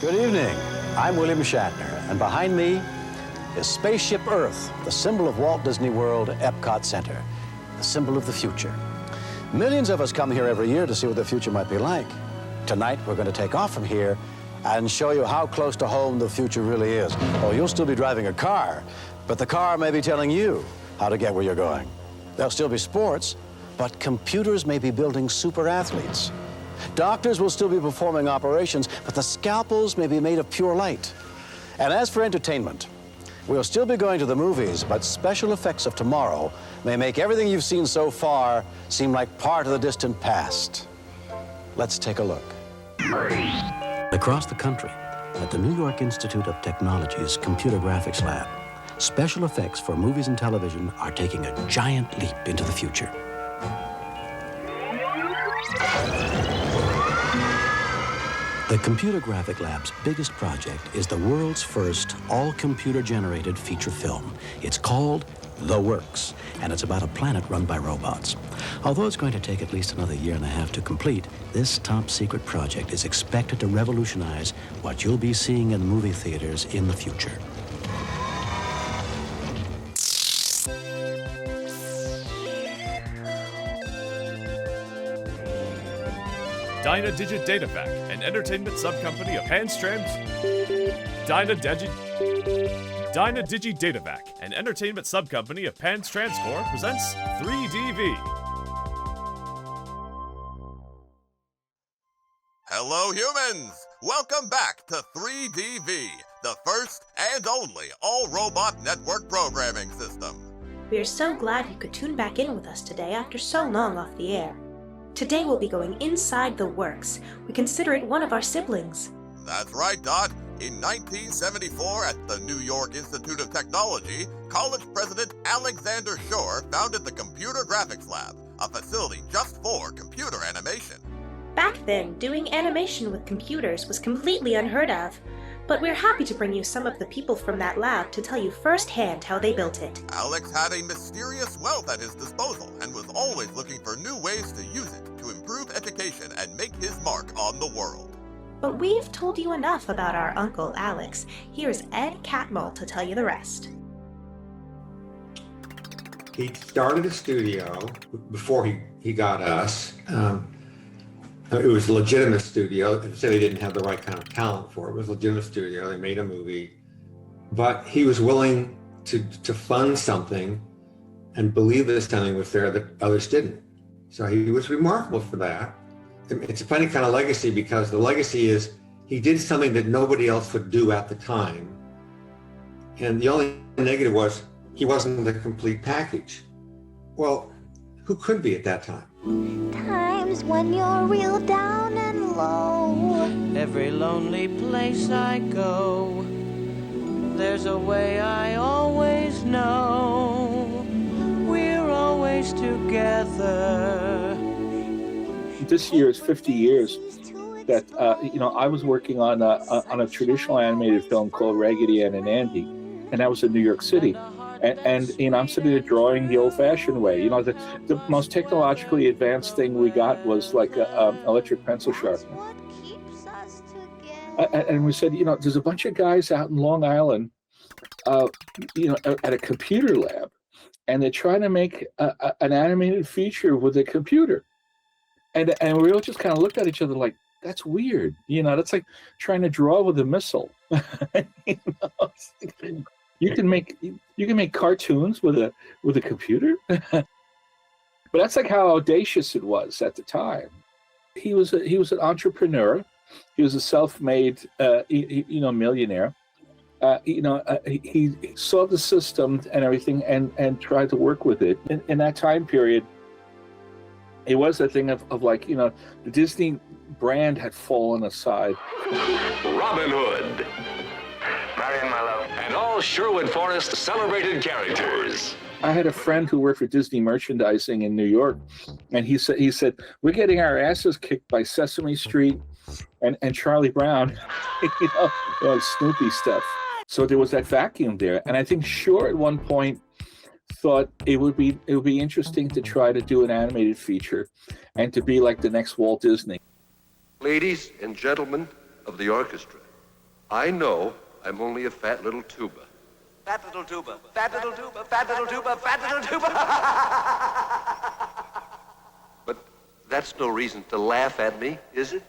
Good evening. I'm William Shatner, and behind me is Spaceship Earth, the symbol of Walt Disney World Epcot Center, the symbol of the future. Millions of us come here every year to see what the future might be like. Tonight, we're going to take off from here and show you how close to home the future really is. Oh, you'll still be driving a car, but the car may be telling you how to get where you're going. There'll still be sports, but computers may be building super athletes. Doctors will still be performing operations, but the scalpels may be made of pure light. And as for entertainment, we'll still be going to the movies, but special effects of tomorrow may make everything you've seen so far seem like part of the distant past. Let's take a look. Across the country, at the New York Institute of Technology's Computer Graphics Lab, special effects for movies and television are taking a giant leap into the future. The Computer Graphics Lab's biggest project is the world's first all-computer-generated feature film. It's called The Works, and it's about a planet run by robots. Although it's going to take at least another year and a half to complete, this top-secret project is expected to revolutionize what you'll be seeing in the movie theaters in the future. Dynadigit Datavac, an entertainment subcompany of Handstrand. Dynadigi Datavac, an entertainment subcompany of Transport, presents 3DV. Hello, humans! Welcome back to 3DV, the first and only all-robot network programming system. We are so glad you could tune back in with us today after so long off the air. Today we'll be going inside the works. We consider it one of our siblings. That's right, Dot. In 1974, at the New York Institute of Technology, college president Alexander Shore founded the Computer Graphics Lab, a facility just for computer animation. Back then, doing animation with computers was completely unheard of. But we're happy to bring you some of the people from that lab to tell you firsthand how they built it. Alex had a mysterious wealth at his disposal and was always looking for new ways to use it to improve education and make his mark on the world. But we've told you enough about our Uncle Alex. Here's Ed Catmull to tell you the rest. He started a studio before he got us. It was a legitimate studio. They said they didn't have the right kind of talent for it. It was a legitimate studio. They made a movie. But he was willing to fund something and believe that something was there that others didn't. So he was remarkable for that. It's a funny kind of legacy because the legacy is he did something that nobody else would do at the time. And the only negative was he wasn't the complete package. Well, who could be at that time? Times when you're real down and low. Every lonely place I go, there's a way I always know. We're always together. This year is 50 years that I was working on a traditional animated film called Raggedy Ann and Andy, and that was in New York City. And I'm sitting there drawing the old-fashioned way. The most technologically advanced thing we got was like an electric pencil sharpener. And we said, there's a bunch of guys out in Long Island, at a computer lab, and they're trying to make an animated feature with a computer. And we all just kind of looked at each other like, that's weird. That's like trying to draw with a missile. You can make cartoons with a computer, but that's like how audacious it was at the time. He was an entrepreneur. He was a self-made millionaire. He saw the system and everything and tried to work with it. In that time period, it was a thing of like the Disney brand had fallen aside. Robin Hood. Marion Mallow. And all Sherwood Forest celebrated characters. I had a friend who worked for Disney merchandising in New York, and he said, we're getting our asses kicked by Sesame Street and Charlie Brown, Snoopy stuff. So there was that vacuum there. And I think Shore at one point thought it would be interesting to try to do an animated feature and to be like the next Walt Disney. Ladies and gentlemen of the orchestra, I know I'm only a fat little tuba. Fat little tuba, fat little tuba, fat little tuba, fat little tuba. But that's no reason to laugh at me, is it?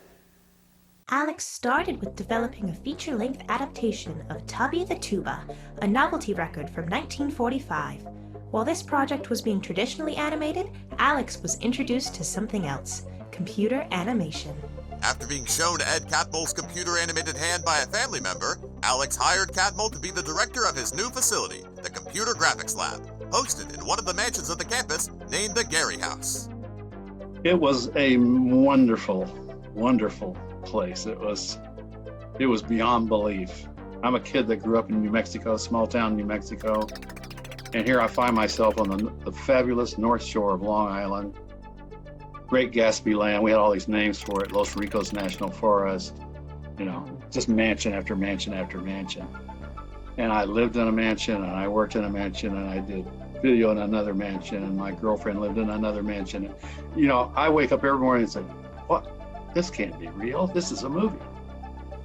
Alex started with developing a feature-length adaptation of Tubby the Tuba, a novelty record from 1945. While this project was being traditionally animated, Alex was introduced to something else: computer animation. After being shown Ed Catmull's computer-animated hand by a family member, Alex hired Catmull to be the director of his new facility, the Computer Graphics Lab, hosted in one of the mansions of the campus named the Gary House. It was a wonderful, wonderful place. It was beyond belief. I'm a kid that grew up in New Mexico, small town New Mexico, and here I find myself on the fabulous North Shore of Long Island. Great Gatsby land. We had all these names for it. Los Ricos National Forest, just mansion after mansion after mansion. And I lived in a mansion, and I worked in a mansion, and I did video in another mansion, and my girlfriend lived in another mansion. I wake up every morning and say, what? This can't be real. This is a movie.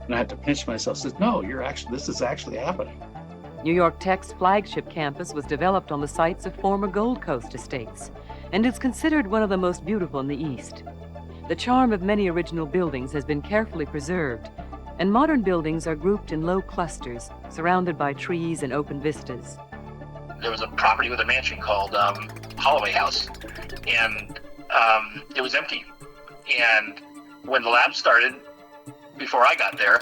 And I had to pinch myself and say, no, this is actually happening. New York Tech's flagship campus was developed on the sites of former Gold Coast estates, and is considered one of the most beautiful in the East. The charm of many original buildings has been carefully preserved, and modern buildings are grouped in low clusters, surrounded by trees and open vistas. There was a property with a mansion called Holloway House, and it was empty. And when the lab started, before I got there,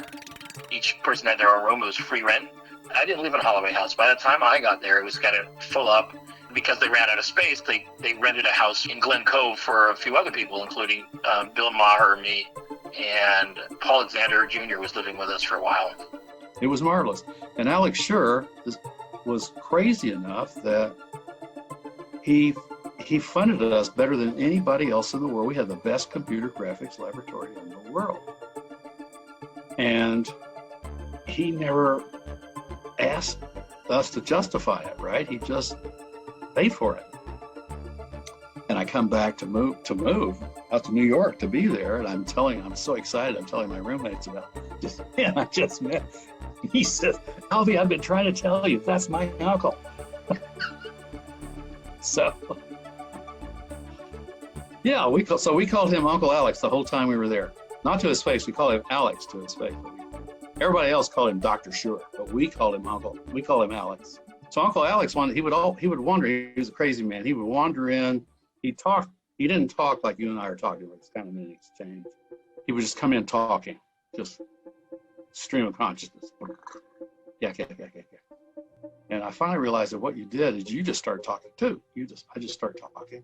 each person had their own room. It was free rent. I didn't live in Holloway House. By the time I got there, it was kind of full up. Because they ran out of space, they rented a house in Glen Cove for a few other people, including Bill Maher, me, and Paul Alexander Jr. was living with us for a while. It was marvelous. And Alex Scher was crazy enough that he funded us better than anybody else in the world. We had the best computer graphics laboratory in the world. And he never asked us to justify it, right? He just paid for it. And I come back to move out to New York to be there, and I'm so excited. I'm telling my roommates about this man I just met. He says, Alvy, I've been trying to tell you, that's my uncle. So we called him Uncle Alex the whole time we were there. Not to his face, we called him Alex to his face. Everybody else called him Dr. Scher, but we called him Uncle. We called him Alex. So Uncle Alex, he would wander. He was a crazy man. He would wander in. He didn't talk like you and I are talking. It's kind of an exchange. He would just come in talking, just stream of consciousness. Yeah. And I finally realized that what you did is you just started talking too. I just started talking.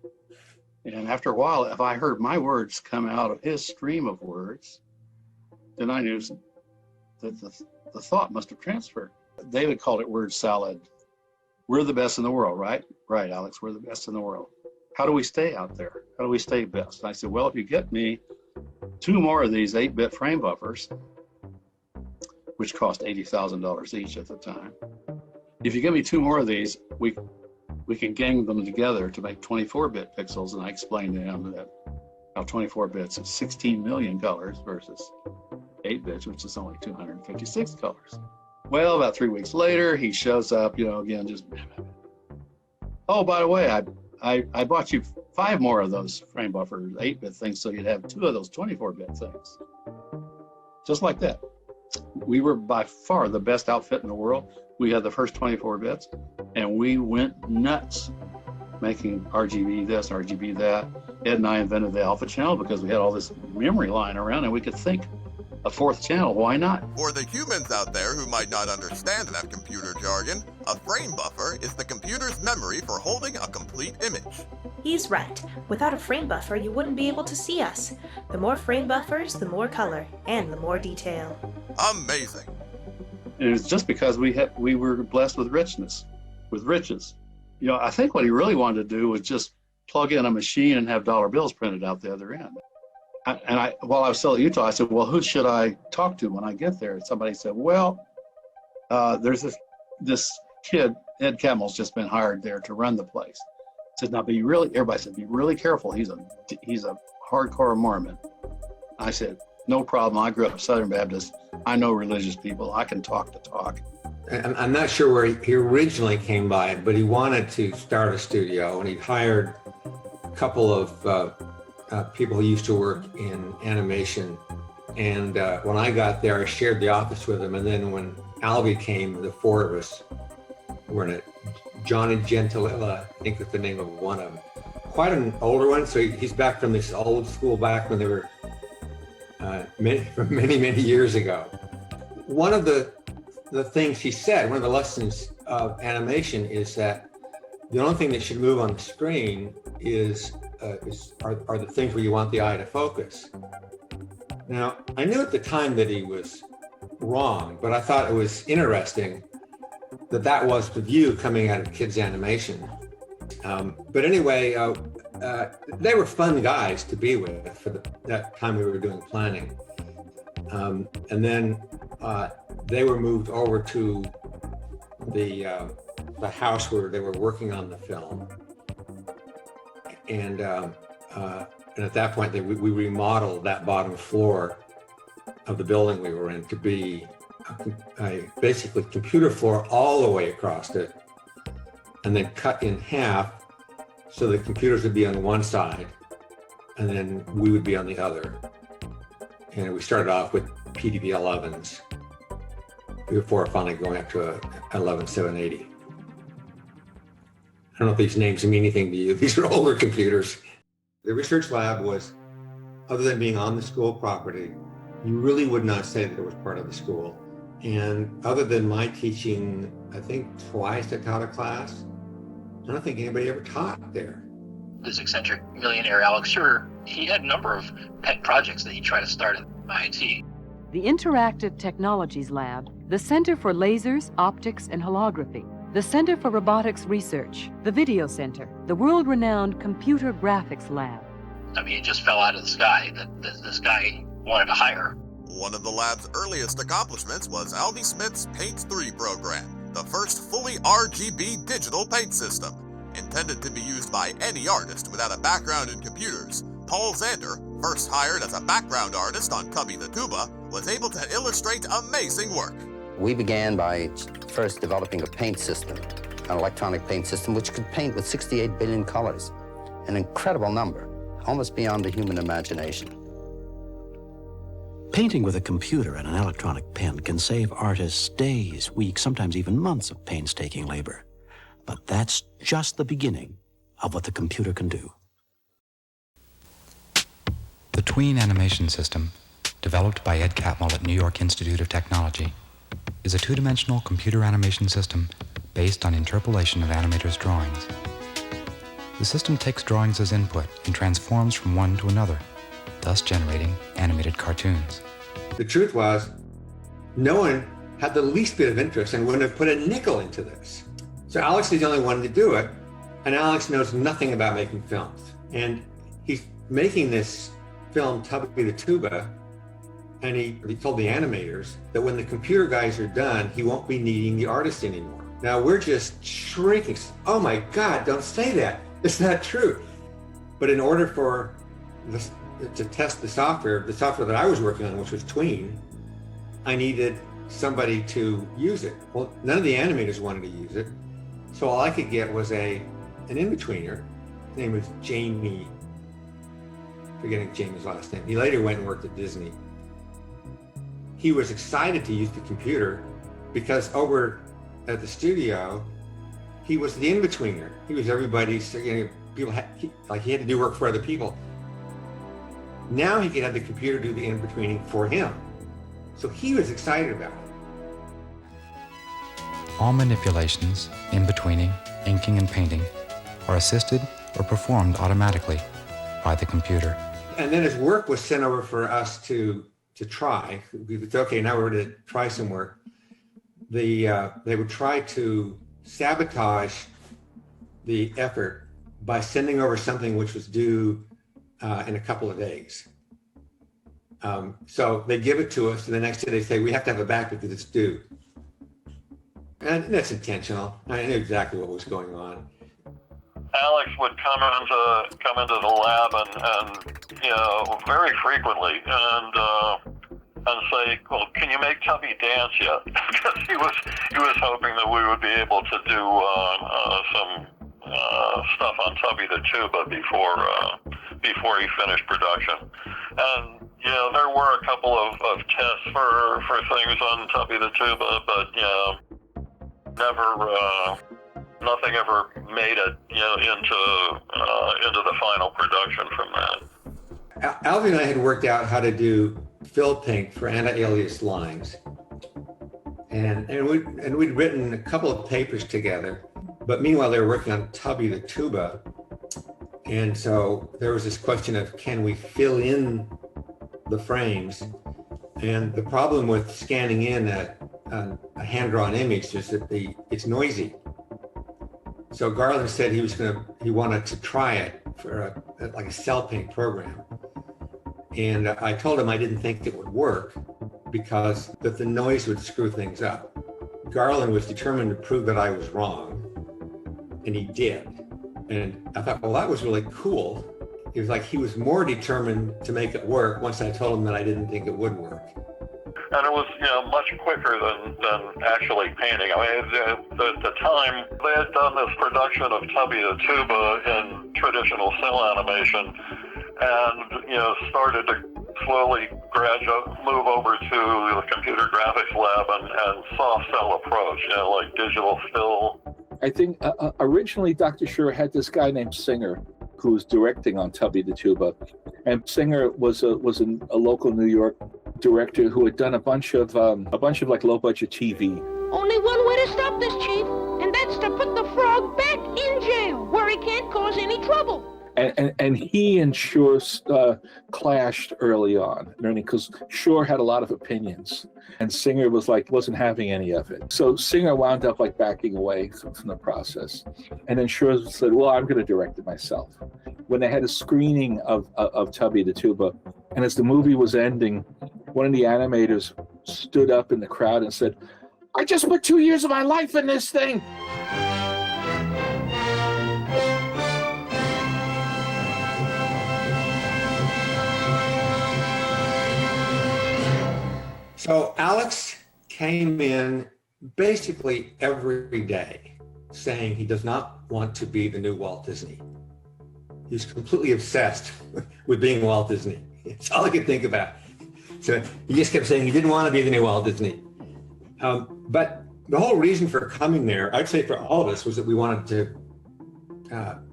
And after a while, if I heard my words come out of his stream of words, then I knew that the thought must have transferred. David called it word salad. We're the best in the world, right? Right, Alex, we're the best in the world. How do we stay out there? How do we stay best? And I said, well, if you get me 2 more of these 8-bit frame buffers, which cost $80,000 each at the time. If you give me 2 more of these, we can gang them together to make 24-bit pixels. And I explained to him that how 24 bits is 16 million colors versus 8 bits, which is only 256 colors. Well, about 3 weeks later, he shows up, again, just, oh, by the way, I bought you 5 more of those frame buffers, 8-bit things, so you'd have 2 of those 24-bit things. Just like that. We were by far the best outfit in the world. We had the first 24 bits, and we went nuts making RGB this, RGB that. Ed and I invented the alpha channel because we had all this memory lying around, and we could think a 4th channel, why not? For the humans out there who might not understand that computer jargon, a frame buffer is the computer's memory for holding a complete image. He's right. Without a frame buffer, you wouldn't be able to see us. The more frame buffers, the more color, and the more detail. Amazing. And it's just because we were blessed with riches. I think what he really wanted to do was just plug in a machine and have dollar bills printed out the other end. While I was still at Utah, I said, well, who should I talk to when I get there? And somebody said, well, there's this kid, Ed Catmull's just been hired there to run the place. I said, now everybody said, be really careful. He's a hardcore Mormon. I said, No problem. I grew up Southern Baptist. I know religious people. I can talk the talk. I'm not sure where he originally came by it, but he wanted to start a studio, and he hired a couple of people who used to work in animation. And when I got there, I shared the office with him. And then when Alvy came, the four of us were in it. Johnny Gentililla, I think was the name of one of them. Quite an older one, so he's back from this old school back when they were many years ago. One of the things he said, one of the lessons of animation is that the only thing that should move on the screen are the things where you want the eye to focus. Now, I knew at the time that he was wrong, but I thought it was interesting that was the view coming out of kids' animation. But anyway, they were fun guys to be with for that time we were doing planning. And then they were moved over to the house where they were working on the film. And at that point, we remodeled that bottom floor of the building we were in to be a basically computer floor all the way across it, and then cut in half so the computers would be on one side, and then we would be on the other. And we started off with PDB 11s before finally going up to a 11780. I don't know if these names mean anything to you. These are older computers. The research lab was, other than being on the school property, you really would not say that it was part of the school. And other than my teaching, I think twice I taught a class, I don't think anybody ever taught there. This eccentric millionaire Alex Schurer, he had a number of pet projects that he tried to start at NYIT. The Interactive Technologies Lab, the Center for Lasers, Optics, and Holography, the Center for Robotics Research, the Video Center, the world-renowned Computer Graphics Lab. I mean, it just fell out of the sky that this guy wanted to hire. One of the lab's earliest accomplishments was Alvy Smith's Paint 3 program, the first fully RGB digital paint system. Intended to be used by any artist without a background in computers, Paul Zander, first hired as a background artist on Tubby the Tuba, was able to illustrate amazing work. We began by first developing a paint system, an electronic paint system which could paint with 68 billion colors, an incredible number, almost beyond the human imagination. Painting with a computer and an electronic pen can save artists days, weeks, sometimes even months of painstaking labor. But that's just the beginning of what the computer can do. The Tween animation system, developed by Ed Catmull at New York Institute of Technology, is a two-dimensional computer animation system based on interpolation of animators' drawings. The system takes drawings as input and transforms from one to another, thus generating animated cartoons. The truth was, no one had the least bit of interest and wouldn't have put a nickel into this. So Alex is the only one to do it, and Alex knows nothing about making films. And he's making this film, Tubby the Tuba, and he told the animators that when the computer guys are done, he won't be needing the artist anymore. Now we're just shrinking. Oh my God, don't say that. It's not true. But in order for this, to test the software that I was working on, which was Tween, I needed somebody to use it. Well, none of the animators wanted to use it. So all I could get was an in-betweener. His name was Jamie, forgetting Jamie's last name. He later went and worked at Disney. He was excited to use the computer because over at the studio, he was the in-betweener. He was everybody's, he had to do work for other people. Now he could have the computer do the in-betweening for him. So he was excited about it. All manipulations, in-betweening, inking, and painting are assisted or performed automatically by the computer. And then his work was sent over for us to try. We would say, okay, now we're going to try some work. They would try to sabotage the effort by sending over something which was due in a couple of days. So they give it to us, and the next day they say, we have to have it back because it's due. And that's intentional. I knew exactly what was going on. Alex would come into the lab and very frequently and say, well, can you make Tubby dance yet? Because he was hoping that we would be able to do some stuff on Tubby the Tuba before he finished production. And there were a couple of tests for things on Tubby the Tuba, but nothing ever made it into the final production from that. Alvy and I had worked out how to do fill paint for anti-alias lines, and we'd written a couple of papers together. But meanwhile, they were working on Tubby the Tuba, and so there was this question of, can we fill in the frames? And the problem with scanning in a hand-drawn image is that it's noisy. So Garland said he wanted to try it for a cell paint program. And I told him I didn't think it would work because that the noise would screw things up. Garland was determined to prove that I was wrong, and he did. And I thought, well, that was really cool. It was like he was more determined to make it work once I told him that I didn't think it would work. And it was, much quicker than actually painting. I mean, at the time, they had done this production of Tubby the Tuba in traditional cell animation, and started to slowly move over to the Computer Graphics Lab and soft cell approach, like digital still. I think originally Dr. Schur had this guy named Singer who was directing on Tubby the Tuba, and Singer was a local New York director who had done a bunch of like low budget TV. Only one way to stop this, Chief, and that's to put the frog back in jail where he can't cause any trouble. And he and Schur clashed early on, because Schur had a lot of opinions, and Singer wasn't having any of it. So Singer wound up backing away from the process, and then Schur said, "Well, I'm going to direct it myself." When they had a screening of Tubby the Tuba, and as the movie was ending, one of the animators stood up in the crowd and said, "I just put 2 years of my life in this thing." So Alex came in basically every day saying he does not want to be the new Walt Disney. He was completely obsessed with being Walt Disney. It's all he could think about. So he just kept saying he didn't want to be the new Walt Disney. But the whole reason for coming there, I'd say for all of us, was that we wanted to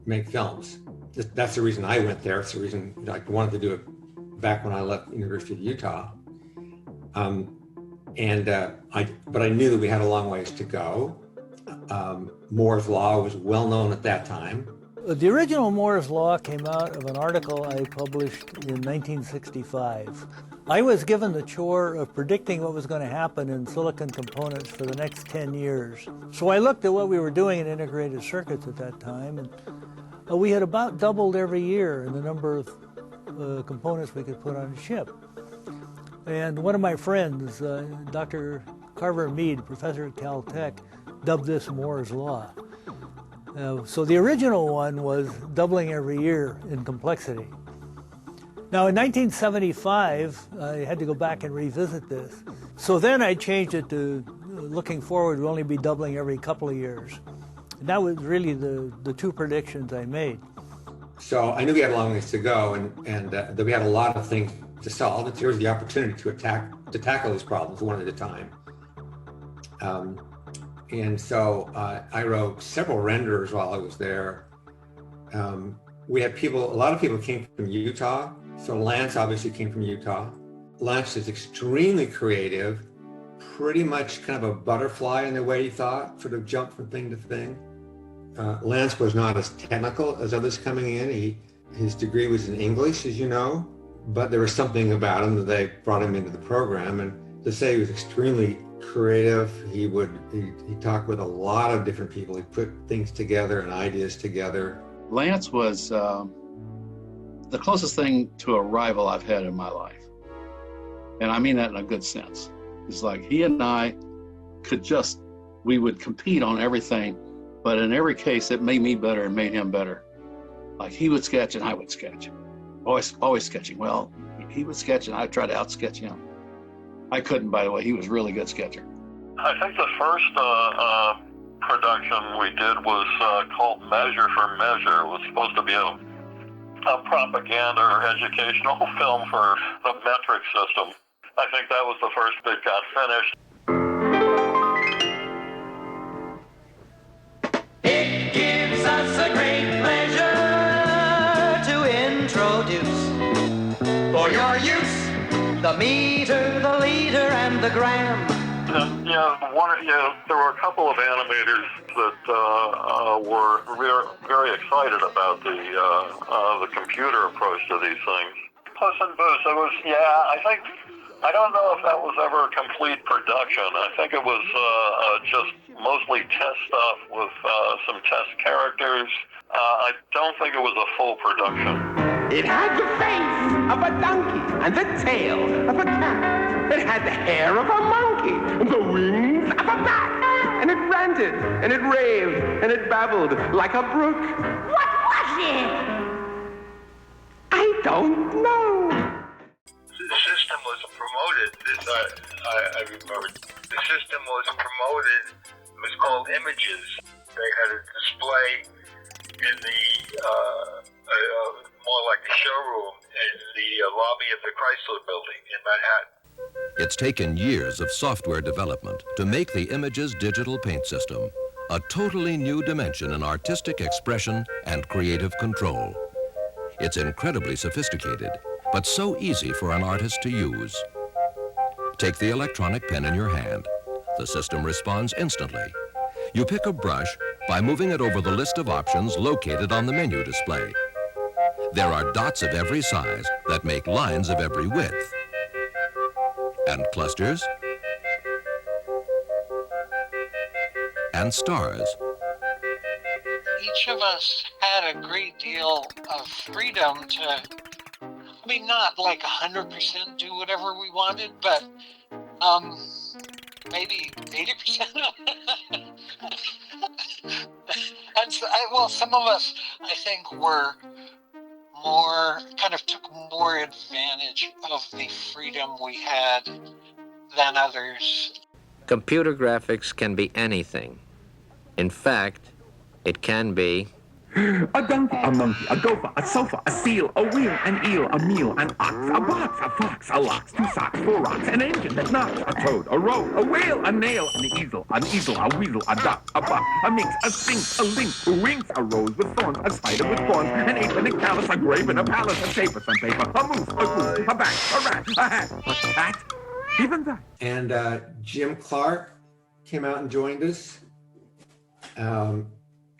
make films. That's the reason I went there. It's the reason I wanted to do it back when I left the University of Utah. But I knew that we had a long ways to go. Moore's Law was well known at that time. The original Moore's Law came out of an article I published in 1965. I was given the chore of predicting what was going to happen in silicon components for the next 10 years. So I looked at what we were doing in integrated circuits at that time, and we had about doubled every year in the number of components we could put on a chip. And one of my friends, Dr. Carver Mead, professor at Caltech, dubbed this Moore's Law. So the original one was doubling every year in complexity. Now in 1975, I had to go back and revisit this. So then I changed it to looking forward, we'll only be doubling every couple of years. And that was really the two predictions I made. So I knew we had a long ways to go, and that we had a lot of things to solve, and there was the opportunity to tackle these problems one at a time. And so I wrote several renderers while I was there. We had a lot of people came from Utah. So Lance obviously came from Utah. Lance is extremely creative, pretty much kind of a butterfly in the way he thought, sort of jumped from thing to thing. Lance was not as technical as others coming in. His degree was in English, as you know, but there was something about him that they brought him into the program. And to say he was extremely creative, he talked with a lot of different people. He put things together and ideas together. Lance was the closest thing to a rival I've had in my life. And I mean that in a good sense. It's like he and I we would compete on everything But in every case, it made me better and made him better. Like he would sketch and I would sketch. Always sketching. Well, he would sketch and I'd try to out-sketch him. I couldn't, by the way. He was a really good sketcher. I think the first production we did was called Measure for Measure. It was supposed to be a propaganda or educational film for the metric system. I think that was the first that got finished. It gives us a great pleasure to introduce for your use the meter, the liter, and the gram. And, there were a couple of animators that were very excited about the computer approach to these things. Puss in Boots, it was, I don't know if that was ever a complete production. I think it was just mostly test stuff with some test characters. I don't think it was a full production. It had the face of a donkey and the tail of a cat. It had the hair of a monkey and the wings of a bat. And it ranted and it raved and it babbled like a brook. What was it? I don't know. The system was promoted, as I remember. The system was promoted, it was called Images. They had a display in the, more like a showroom in the lobby of the Chrysler Building in Manhattan. It's taken years of software development to make the Images digital paint system a totally new dimension in artistic expression and creative control. It's incredibly sophisticated, but so easy for an artist to use. Take the electronic pen in your hand. The system responds instantly. You pick a brush by moving it over the list of options located on the menu display. There are dots of every size that make lines of every width. And clusters. And stars. Each of us had a great deal of freedom to, not like 100% do whatever we wanted, but maybe 80%. And so, some of us, I think, were took more advantage of the freedom we had than others. Computer graphics can be anything. In fact, it can be a donkey, a monkey, a gopher, a sofa, a seal, a wheel, an eel, a meal, an ox, a box, a fox, a lox, 2 socks, 4 rocks, an engine that knocks, a toad, a road, a whale, a nail, an easel, a weasel, a duck, a buck, a minx, a sphinx, a lynx, a winx, a rose with thorns, a spider with thorns, an ape and a callus, a grape and a palace, a tape with some paper, a moose, a goose, a bat, a rat, a hat, a cat, even that. And Jim Clark came out and joined us.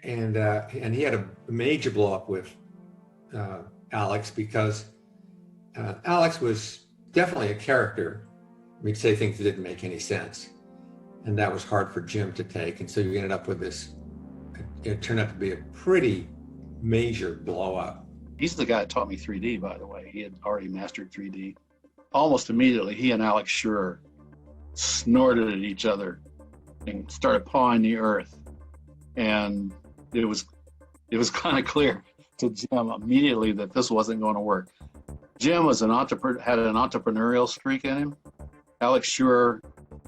And he had a major blow up with Alex because Alex was definitely a character. He'd say things that didn't make any sense. And that was hard for Jim to take. And so you ended up with this, it turned out to be a pretty major blow up. He's the guy that taught me 3D, by the way. He had already mastered 3D. Almost immediately, he and Alex Schur snorted at each other and started pawing the earth. And it was kind of clear to Jim immediately that this wasn't going to work. Jim was had an entrepreneurial streak in him. Alex Schur,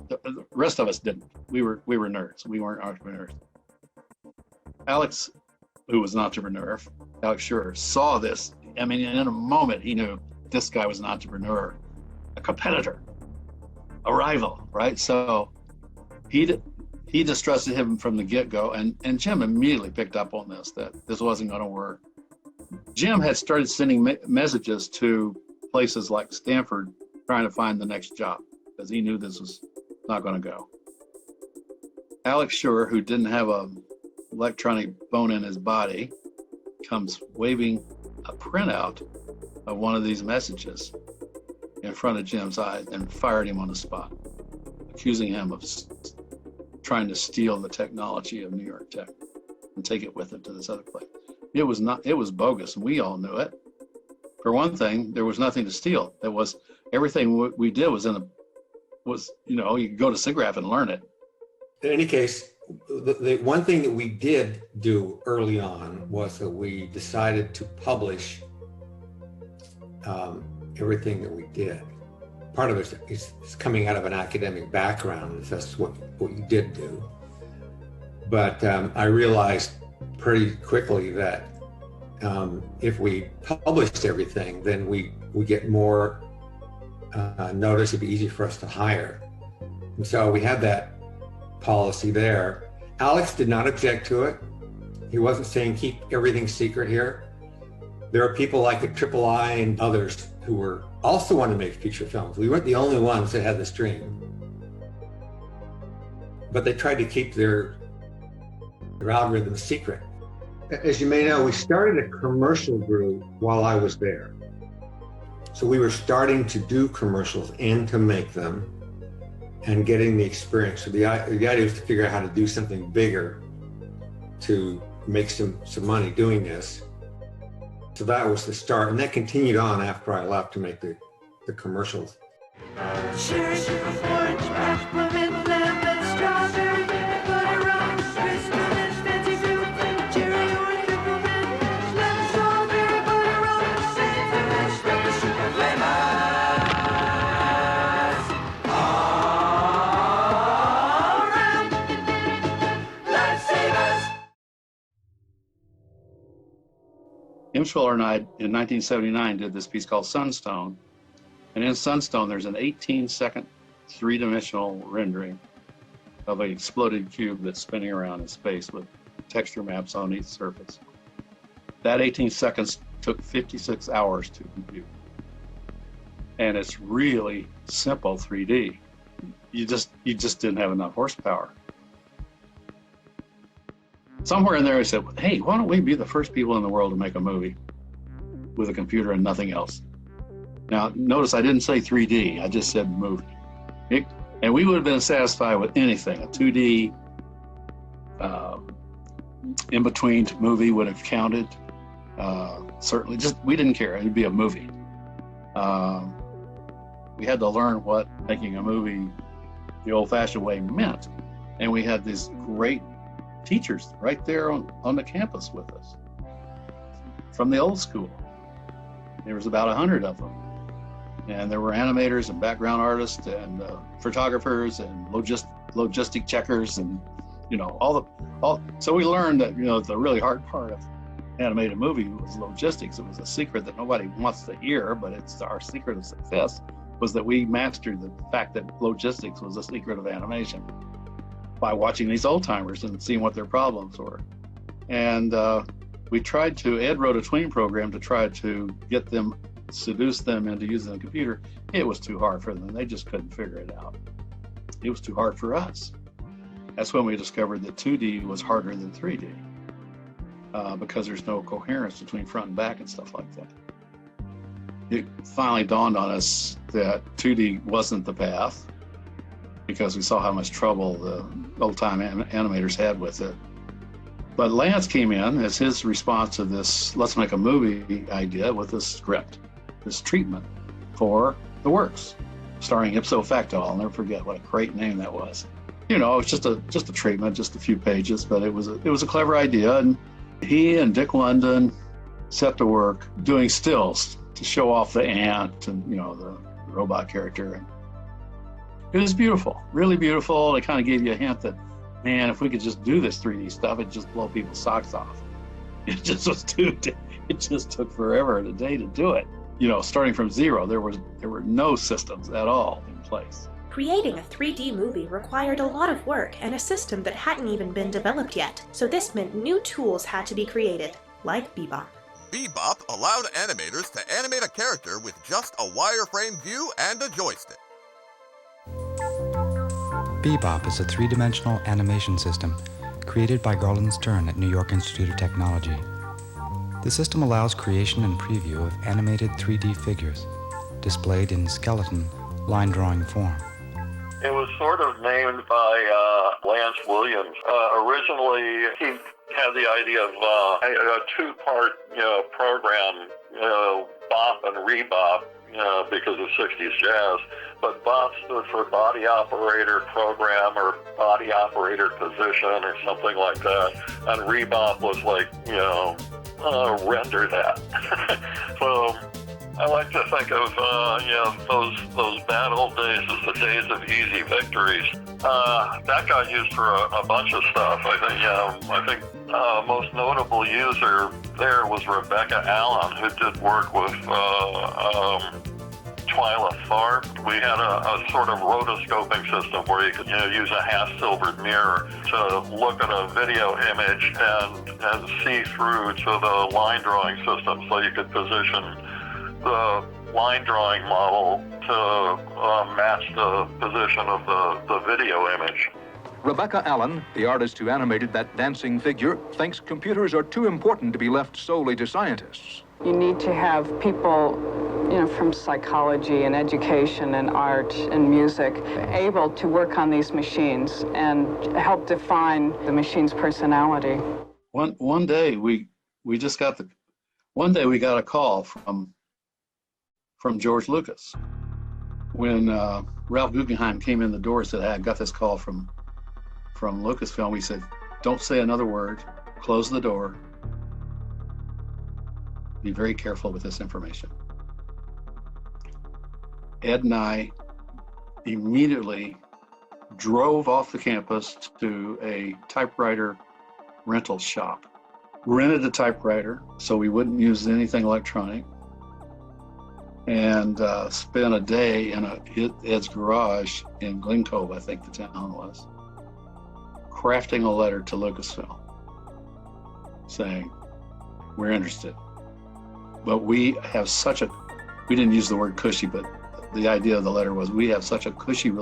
the rest of us didn't. We were nerds. We weren't entrepreneurs. Alex, who was an entrepreneur, Alex Schur, saw this. In a moment, he knew this guy was an entrepreneur, a competitor, a rival, right? So he distrusted him from the get-go, and Jim immediately picked up on this, that this wasn't going to work. Jim had started sending messages to places like Stanford trying to find the next job because he knew this was not going to go. Alex Schur, who didn't have an electronic bone in his body, comes waving a printout of one of these messages in front of Jim's eyes and fired him on the spot, accusing him of trying to steal the technology of New York Tech and take it with it to this other place. It was bogus, and we all knew it. For one thing, there was nothing to steal. There was everything we did was you could go to SIGGRAPH and learn it. In any case, the one thing that we did do early on was that we decided to publish everything that we did. Part of it is coming out of an academic background. That's what you did do. But I realized pretty quickly that if we published everything, then we get more notice. It'd be easy for us to hire. And so we had that policy there. Alex did not object to it. He wasn't saying keep everything secret here. There are people like at III and others who were also wanting to make feature films. We weren't the only ones that had this dream. But they tried to keep their algorithm secret. As you may know, we started a commercial group while I was there. So we were starting to do commercials and to make them and getting the experience. So the idea was to figure out how to do something bigger to make some money doing this. So that was the start, and that continued on after I left to make the commercials. Cherry, orange, peppermint, lemon, strawberry, butter, rum, crystal, fancy fruit, cherry, orange, peppermint, lemon, strawberry, butter, rum, citrus, red, sugar, flavors. All around, lifesavers. Imschwaller and I, in 1979, did this piece called Sunstone. And in Sunstone, there's an 18-second three-dimensional rendering of an exploded cube that's spinning around in space with texture maps on each surface. That 18 seconds took 56 hours to compute. And it's really simple 3D. You just didn't have enough horsepower. Somewhere in there, I said, hey, why don't we be the first people in the world to make a movie with a computer and nothing else? Now, notice I didn't say 3D, I just said movie. And we would have been satisfied with anything. A 2D in-between movie would have counted. Certainly, we didn't care, it'd be a movie. We had to learn what making a movie the old-fashioned way meant. And we had these great teachers right there on the campus with us from the old school. There was about 100 of them. And there were animators and background artists and photographers and logistic checkers and, so we learned that, the really hard part of animated movie was logistics. It was a secret that nobody wants to hear, but it's our secret of success was that we mastered the fact that logistics was the secret of animation by watching these old timers and seeing what their problems were. And Ed wrote a tween program to try to seduce them into using the computer. It was too hard for them. They just couldn't figure it out. It was too hard for us. That's when we discovered that 2D was harder than 3D because there's no coherence between front and back and stuff like that. It finally dawned on us that 2D wasn't the path because we saw how much trouble the old-time animators had with it. But Lance came in as his response to this let's make a movie idea with this script, this treatment for the works, starring ipso facto. I'll never forget what a great name that was. It was just a treatment, just a few pages, but it was a clever idea. And he and Dick Lundin set to work doing stills to show off the ant and the robot character. And it was beautiful, really beautiful. It kind of gave you a hint that, man, if we could just do this 3D stuff, it'd just blow people's socks off. It just took forever and a day to do it. Starting from zero, there were no systems at all in place. Creating a 3D movie required a lot of work and a system that hadn't even been developed yet, so this meant new tools had to be created, like Bebop. Bebop allowed animators to animate a character with just a wireframe view and a joystick. Bebop is a three-dimensional animation system created by Garland Stern at New York Institute of Technology. The system allows creation and preview of animated 3D figures, displayed in skeleton, line drawing form. It was sort of named by Lance Williams. Originally, he had the idea of a two-part program, bop and rebop, because of 60s jazz. but BOP stood for body operator program or body operator position or something like that, and REBOP was like, render that. So I like to think of those bad old days as the days of easy victories. That got used for a bunch of stuff. I think most notable user there was Rebecca Allen, who did work with Twyla Tharp. We had a sort of rotoscoping system where you could use a half-silvered mirror to look at a video image and see through to the line drawing system, so you could position the line drawing model to match the position of the video image. Rebecca Allen, the artist who animated that dancing figure, thinks computers are too important to be left solely to scientists. You need to have people, from psychology and education and art and music able to work on these machines and help define the machine's personality. One day we got a call from George Lucas when Ralph Guggenheim came in the door and said, "Hey, I got this call from Lucasfilm." We said, "Don't say another word, close the door, be very careful with this information." Ed and I immediately drove off the campus to a typewriter rental shop, rented a typewriter so we wouldn't use anything electronic, and spent a day in Ed's garage in Glen Cove, I think the town was, crafting a letter to Lucasfilm saying, "We're interested. But we have we didn't use the word cushy, but the idea of the letter was, we have such a cushy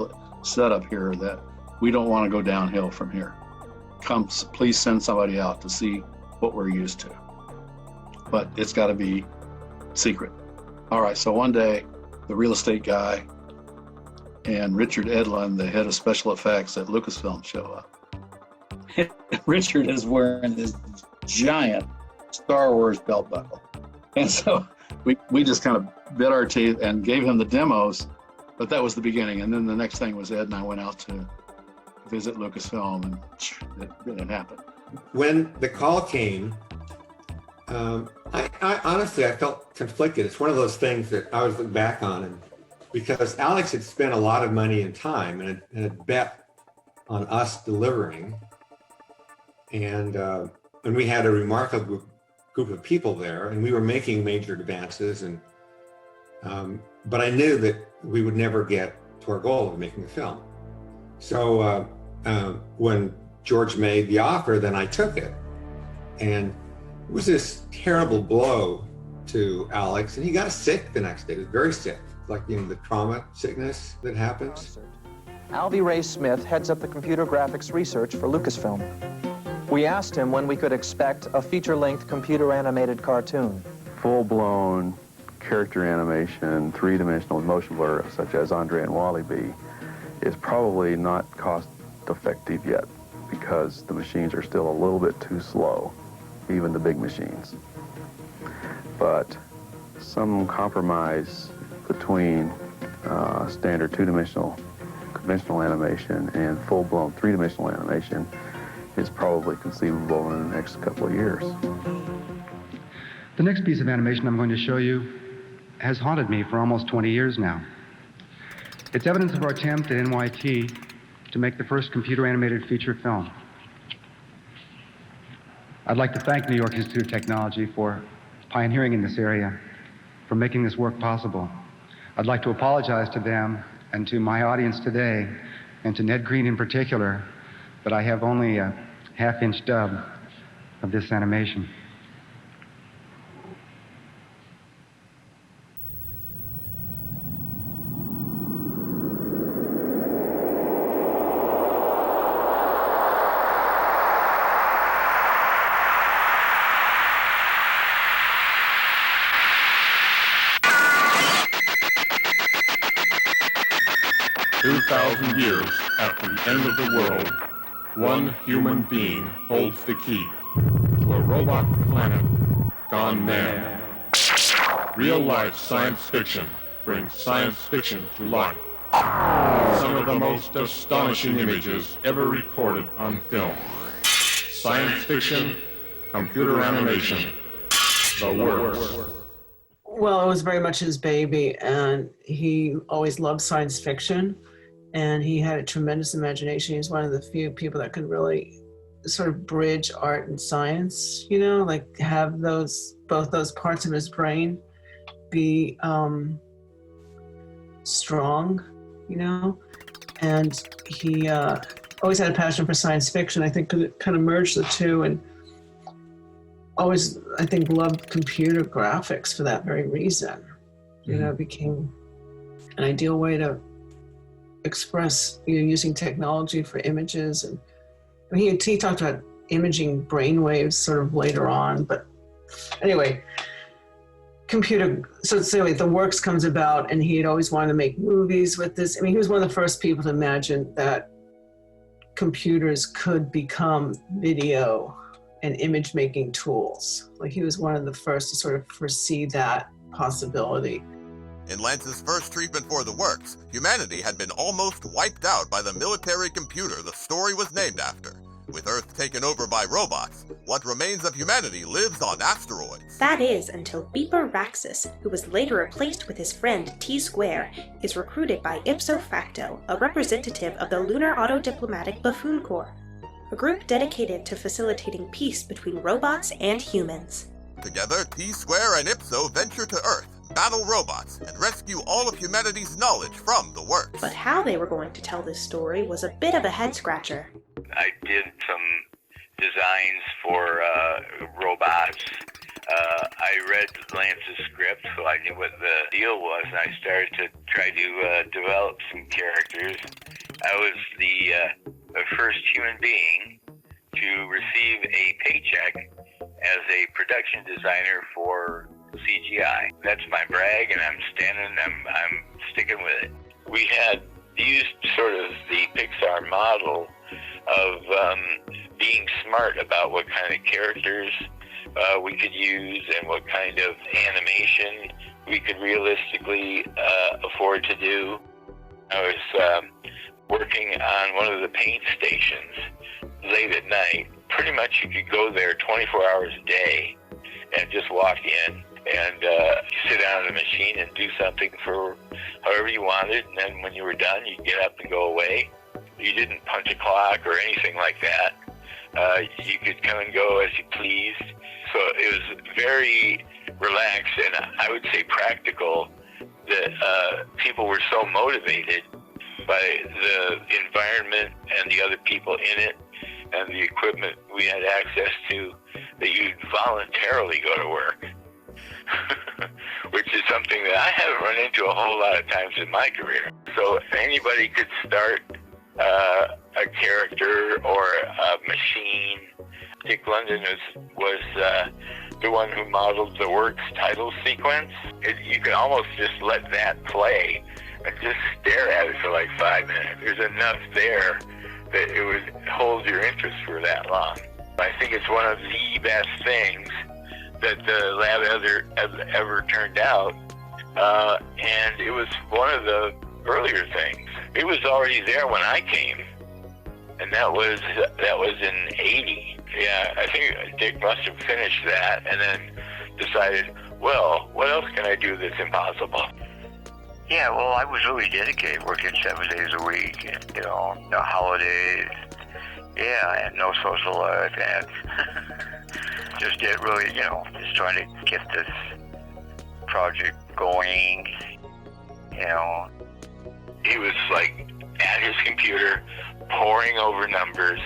setup here that we don't want to go downhill from here. Please send somebody out to see what we're used to. But it's got to be secret." All right, so one day, the real estate guy and Richard Edlund, the head of special effects at Lucasfilm, show up. Richard is wearing this giant Star Wars belt buckle. And so we just kind of bit our teeth and gave him the demos, but that was the beginning. And then the next thing was Ed and I went out to visit Lucasfilm, and it happened. When the call came, I honestly, I felt conflicted. It's one of those things that I always look back on, and because Alex had spent a lot of money and time and had bet on us delivering, and we had a remarkable group of people there, and we were making major advances, and but I knew that we would never get to our goal of making a film. So when George made the offer, then I took it, and it was this terrible blow to Alex, and he got sick the next day. He was very sick, like the trauma sickness that happens. Alvy Ray Smith heads up the computer graphics research for Lucasfilm. We asked him when we could expect a feature-length computer-animated cartoon. Full-blown character animation, three-dimensional motion blur, such as Andre and Wally B, is probably not cost-effective yet, because the machines are still a little bit too slow, even the big machines. But some compromise between standard two-dimensional conventional animation and full-blown three-dimensional animation is probably conceivable in the next couple of years. The next piece of animation I'm going to show you has haunted me for almost 20 years now. It's evidence of our attempt at NYIT to make the first computer-animated feature film. I'd like to thank New York Institute of Technology for pioneering in this area, for making this work possible. I'd like to apologize to them and to my audience today, and to Ned Green in particular, but I have only a half-inch dub of this animation. Years after the end of the world, one human being holds the key to a robot planet gone mad. Real-life science fiction brings science fiction to life. Some of the most astonishing images ever recorded on film. Science fiction, computer animation, the works. Well, it was very much his baby, and he always loved science fiction, and he had a tremendous imagination. He's one of the few people that could really sort of bridge art and science, you know, like have both those parts of his brain be strong, you know, and he always had a passion for science fiction. I think it kind of merged the two, and always, I think, loved computer graphics for that very reason. You know, it became an ideal way to express, you know, using technology for images. And I mean, he talked about imaging brainwaves sort of later on, but anyway, so anyway, the works comes about, and he had always wanted to make movies with this. I mean, he was one of the first people to imagine that computers could become video and image making tools. Like, he was one of the first to sort of foresee that possibility. In Lance's first treatment for the works, humanity had been almost wiped out by the military computer the story was named after. With Earth taken over by robots, what remains of humanity lives on asteroids. That is, until Beeper Raxus, who was later replaced with his friend T-Square, is recruited by ipso facto, a representative of the Lunar Auto-Diplomatic Buffoon Corps, a group dedicated to facilitating peace between robots and humans. Together, T-Square and Ipso venture to Earth, battle robots, and rescue all of humanity's knowledge from the works. But how they were going to tell this story was a bit of a head-scratcher. I did some designs for robots. I read Lance's script, so I knew what the deal was, and I started to try to develop some characters. I was the first human being to receive a paycheck as a production designer for CGI. That's my brag, and I'm sticking with it. We had used sort of the Pixar model of being smart about what kind of characters we could use and what kind of animation we could realistically afford to do. I was working on one of the paint stations late at night. Pretty much you could go there 24 hours a day and just walk in and sit down at a machine and do something for however you wanted, and then when you were done, you'd get up and go away. You didn't punch a clock or anything like that. You could come and go as you pleased. So it was very relaxed and I would say practical, that people were so motivated by the environment and the other people in it and the equipment we had access to, that you'd voluntarily go to work. Which is something that I haven't run into a whole lot of times in my career. So if anybody could start a character or a machine, Dick Lundin was the one who modeled the works title sequence. You can almost just let that play and just stare at it for like 5 minutes. There's enough there that it would hold your interest for that long. I think it's one of the best things that the lab ever turned out, and it was one of the earlier things. It was already there when I came, and that was in '80. Yeah, I think Dick must have finished that and then decided, well, what else can I do that's impossible? Yeah, well, I was really dedicated, working 7 days a week, and, you know, no holidays. Yeah, and no social life, and just get really, you know, just trying to get this project going, you know. He was like at his computer, poring over numbers,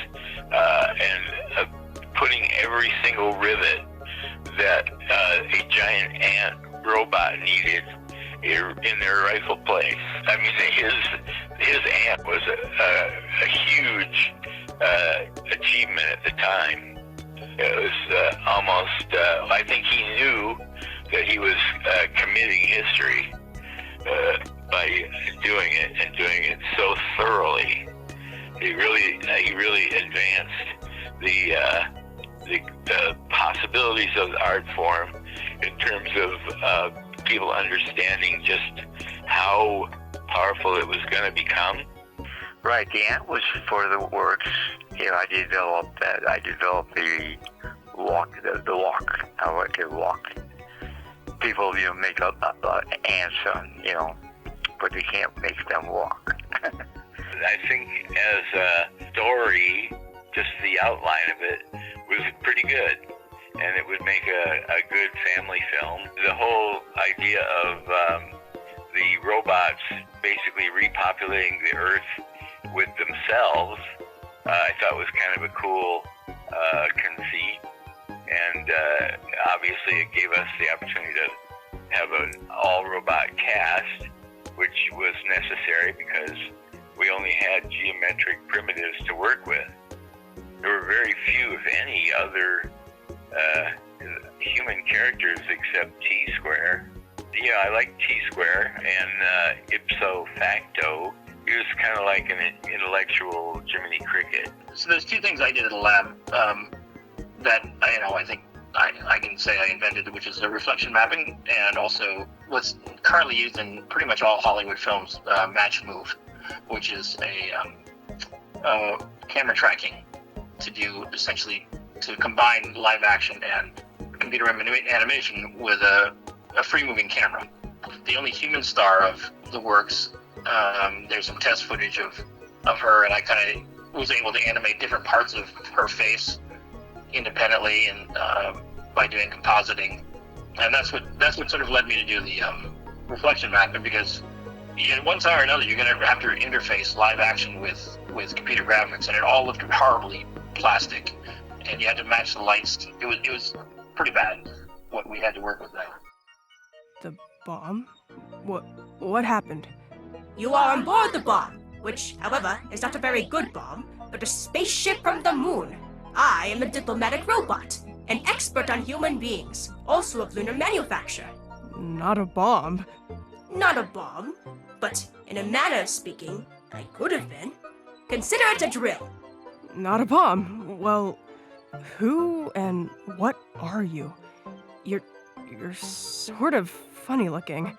and putting every single rivet that a giant ant robot needed in their rightful place. I mean, his ant was a huge achievement at the time. It was almost, I think he knew that he was committing history by doing it, and doing it so thoroughly. He really advanced the possibilities of the art form in terms of people understanding just how powerful it was going to become. Right, the ant was for the works. I developed that. I developed the walk, how I could walk. People, make up ants, but they can't make them walk. I think as a story, just the outline of it was pretty good, and it would make a good family film. The whole idea of the robots basically repopulating the Earth with themselves, I thought was kind of a cool conceit, and obviously it gave us the opportunity to have an all-robot cast, which was necessary because we only had geometric primitives to work with. There were very few, if any, other human characters except T-Square. I like T-Square, and ipso facto, he was kind of like an intellectual Jiminy Cricket. So there's two things I did at the lab that I think I can say I invented, which is the reflection mapping, and also what's currently used in pretty much all Hollywood films, match move, which is a camera tracking to do essentially to combine live action and computer animation with a free moving camera. The only human star of the works, there's some test footage of her, and I kind of was able to animate different parts of her face independently and by doing compositing, and that's what sort of led me to do the reflection mapping, because in one time or another you're going to have to interface live action with computer graphics, and it all looked horribly plastic, and you had to match the lights. It was pretty bad what we had to work with there. The bomb? What happened? You are on board the bomb, which, however, is not a very good bomb, but a spaceship from the moon. I am a diplomatic robot, an expert on human beings, also of lunar manufacture. Not a bomb. Not a bomb, but in a manner of speaking, I could have been. Consider it a drill. Not a bomb. Well, who and what are you? You're sort of funny looking.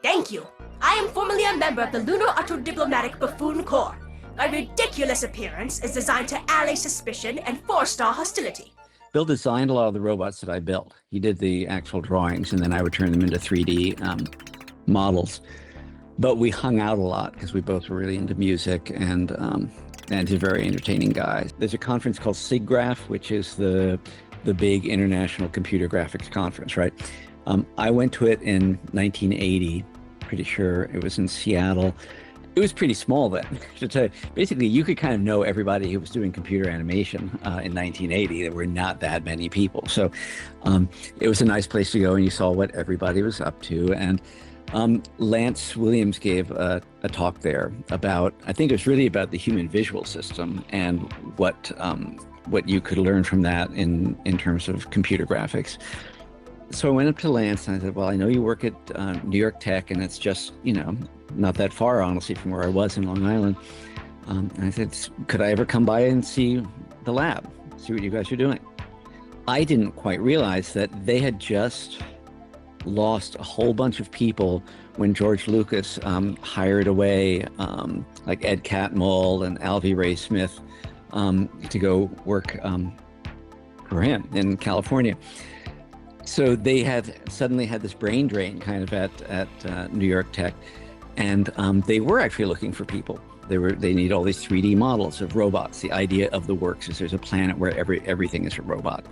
Thank you. I am formerly a member of the Lunar Auto-Diplomatic Buffoon Corps. My ridiculous appearance is designed to allay suspicion and forestall hostility. Bill designed a lot of the robots that I built. He did the actual drawings, and then I would turn them into 3D models. But we hung out a lot because we both were really into music, and he's a very entertaining guy. There's a conference called SIGGRAPH, which is the big international computer graphics conference, right? I went to it in 1980, pretty sure. It was in Seattle. It was pretty small then. Basically, you could kind of know everybody who was doing computer animation in 1980. There were not that many people. So it was a nice place to go, and you saw what everybody was up to. And Lance Williams gave a talk there about, I think it was really about the human visual system and what you could learn from that in terms of computer graphics. So I went up to Lance and I said, well, I know you work at New York Tech, and it's just, not that far, honestly, from where I was in Long Island. And I said, could I ever come by and see the lab, see what you guys are doing? I didn't quite realize that they had just lost a whole bunch of people when George Lucas hired away like Ed Catmull and Alvy Ray Smith to go work for him in California. So they had suddenly had this brain drain kind of at New York Tech, and they were actually looking for people. They need all these 3D models of robots. The idea of the works is there's a planet where everything is a robot.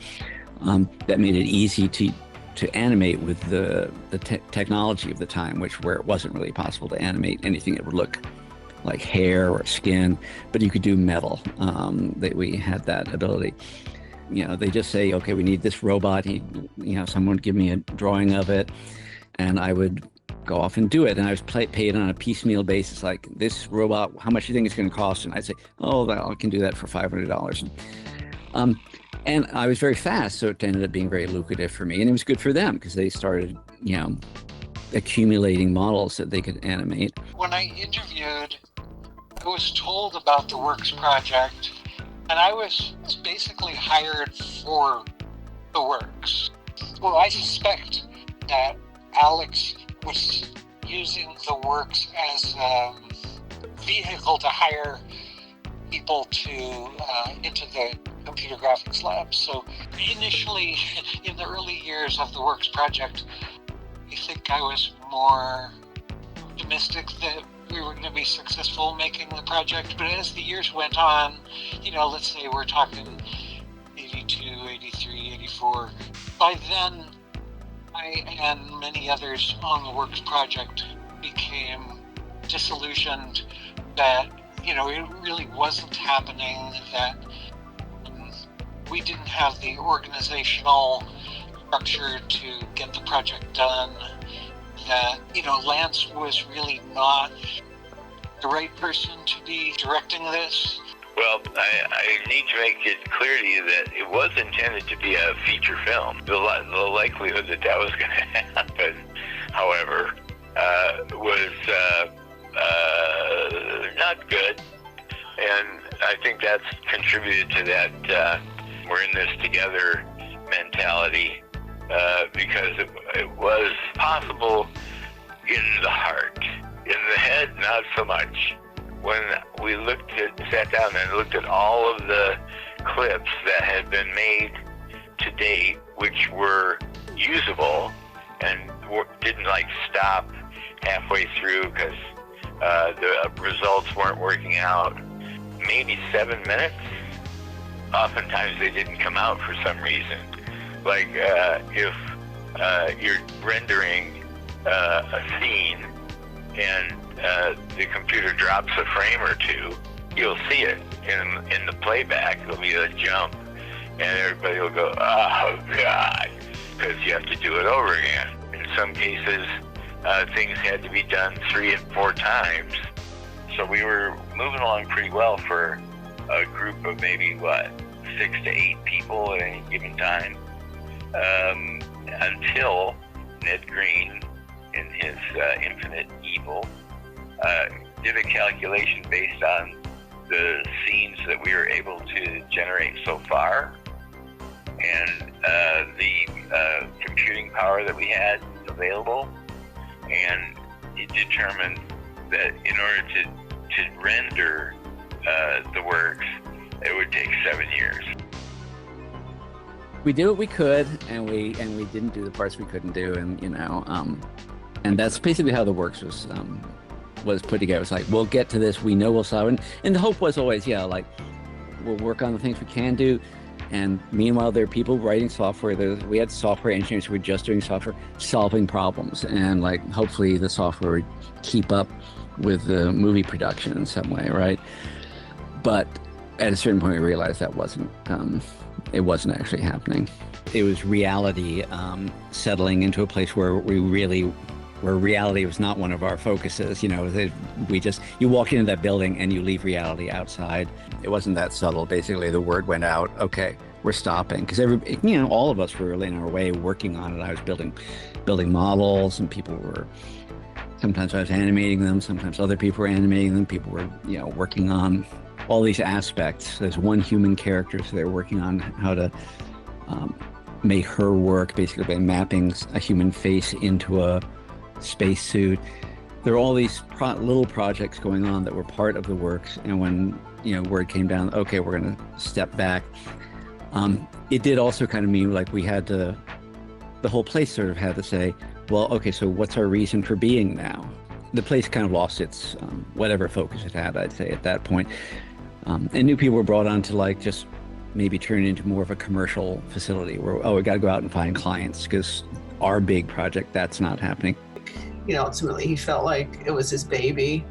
That made it easy to animate with the technology of the time, where it wasn't really possible to animate anything that would look like hair or skin, but you could do metal. We had that ability. They just say, okay, we need this robot. Someone would give me a drawing of it, and I would go off and do it. And I was paid on a piecemeal basis, like, this robot, how much do you think it's going to cost? And I'd say, oh, I can do that for $500. And I was very fast, so it ended up being very lucrative for me. And it was good for them because they started, accumulating models that they could animate. When I interviewed, I was told about the Works project, and I was basically hired for the Works. Well, I suspect that Alex was using the works as a vehicle to hire people into the Computer Graphics Lab. So initially, in the early years of the Works project, I think I was more optimistic that we were going to be successful making the project. But as the years went on, let's say we're talking 82, 83, 84, by then I and many others on the Works project became disillusioned that it really wasn't happening, that we didn't have the organizational structure to get the project done, that, Lance was really not the right person to be directing this. Well, I need to make it clear to you that it was intended to be a feature film. The likelihood that was going to happen, however, was not good. And I think that's contributed to that we're in this together mentality, because it was possible in the heart. In the head, not so much. When we sat down and looked at all of the clips that had been made to date, which were usable and didn't stop halfway through because the results weren't working out, maybe 7 minutes. Oftentimes they didn't come out for some reason. Like if you're rendering a scene and the computer drops a frame or two, you'll see it in the playback. It'll be a jump, and everybody will go, "Oh God," because you have to do it over again. In some cases, things had to be done 3 and 4 times. So we were moving along pretty well for a group of maybe 6 to 8 people at any given time, until Ned Green, in his infinite evil, did a calculation based on the scenes that we were able to generate so far, and the computing power that we had available, and he determined that in order to render the works, it would take 7 years. We did what we could, and we didn't do the parts we couldn't do, and that's basically how the works was put together. It's like, we'll get to this, we know we'll solve it, and the hope was always, we'll work on the things we can do, and meanwhile there are people writing software. We had software engineers who were just doing software, solving problems, and hopefully the software would keep up with the movie production in some way, right? But at a certain point we realized that it wasn't actually happening. It was reality settling into a place where reality was not one of our focuses. You walk into that building and you leave reality outside. It wasn't that subtle. Basically, the word went out, okay, we're stopping. Because all of us were in our way working on it. I was building models, and people were, sometimes I was animating them, sometimes other people were animating them. People were, working on all these aspects. There's one human character, so they're working on how to make her work, basically by mapping a human face into a spacesuit. There are all these little projects going on that were part of the works, and when word came down, okay, we're going to step back, it did also kind of mean we had to, the whole place sort of had to say, well, okay, so what's our reason for being now? The place kind of lost its whatever focus it had, I'd say, at that point. And new people were brought on to just maybe turn it into more of a commercial facility where, we got to go out and find clients, because our big project, that's not happening. Ultimately he felt like it was his baby,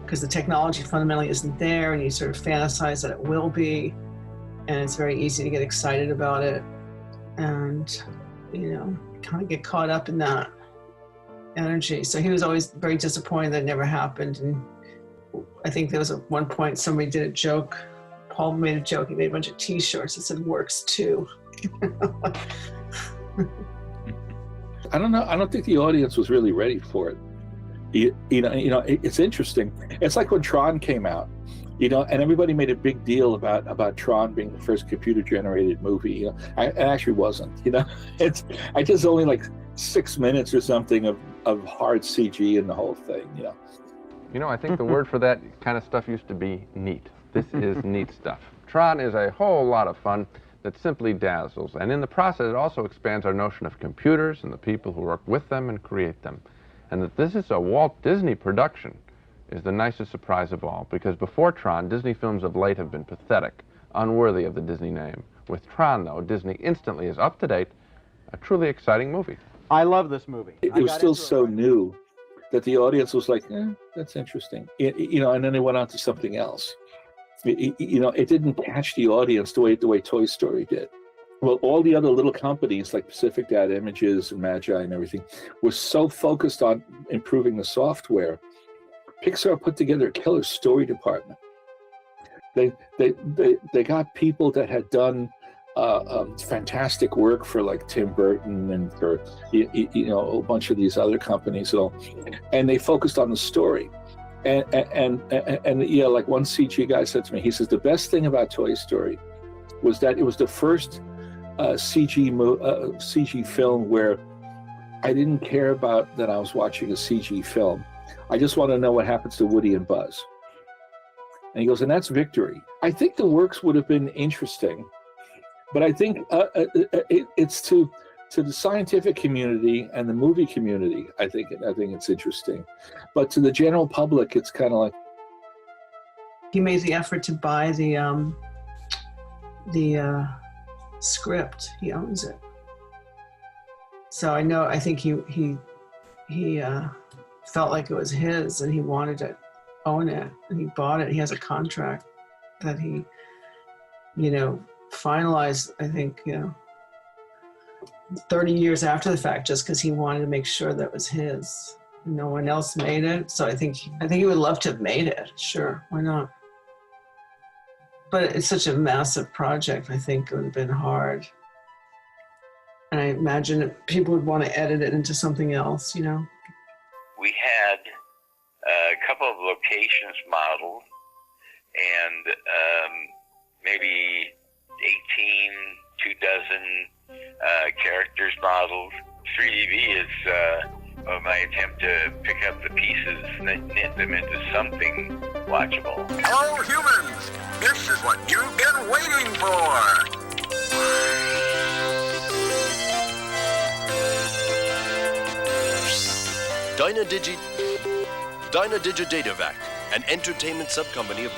because the technology fundamentally isn't there, and you sort of fantasize that it will be, and it's very easy to get excited about it, and kind of get caught up in that energy. So he was always very disappointed that it never happened. And I think there was at one point somebody did a joke, Paul made a joke, he made a bunch of t-shirts that said "works too." I don't know. I don't think the audience was really ready for it. It's interesting. It's like when Tron came out, and everybody made a big deal about Tron being the first computer-generated movie. It actually wasn't. I just only 6 minutes or something of hard CG in the whole thing, you know. You know, I think the word for that kind of stuff used to be neat. This is neat stuff. Tron is a whole lot of fun that simply dazzles, and in the process it also expands our notion of computers and the people who work with them and create them. And that this is a Walt Disney production is the nicest surprise of all, because before Tron, Disney films of late have been pathetic, unworthy of the Disney name. With Tron, though, Disney instantly is up to date, a truly exciting movie. I love this movie. It was still so new that the audience was like, that's interesting. You know, and then they went on to something else. You know, it didn't catch the audience the way Toy Story did. Well, all the other little companies like Pacific Data Images and Magi and everything were so focused on improving the software. Pixar put together a killer story department. They got people that had done fantastic work for like Tim Burton and for you know a bunch of these other companies, and they focused on the story. And yeah, like one CG guy said to me, he says the best thing about Toy Story was that it was the first CG film where I didn't care about that I was watching a CG film. I just want to know what happens to Woody and Buzz. And he goes, and that's victory. I think the works would have been interesting, but I think it's to the scientific community and the movie community. I think it's interesting, but to the general public, it's kind of like he made the effort to buy the script. He owns it, so I think he felt like it was his, and he wanted to own it, and he bought it. He has a contract that he, finalized, I think, 30 years after the fact, just because he wanted to make sure that it was his. No one else made it, so I think he would love to have made it. Sure, why not? But it's such a massive project. I think it would have been hard, and I imagine people would want to edit it into something else. We had a couple of locations modeled, and maybe 2 dozen characters modeled. 3DV is my attempt to pick up the pieces and knit them into something watchable. Hello, humans! This is what you've been waiting for! DynaDigiDataVac, an entertainment subcompany of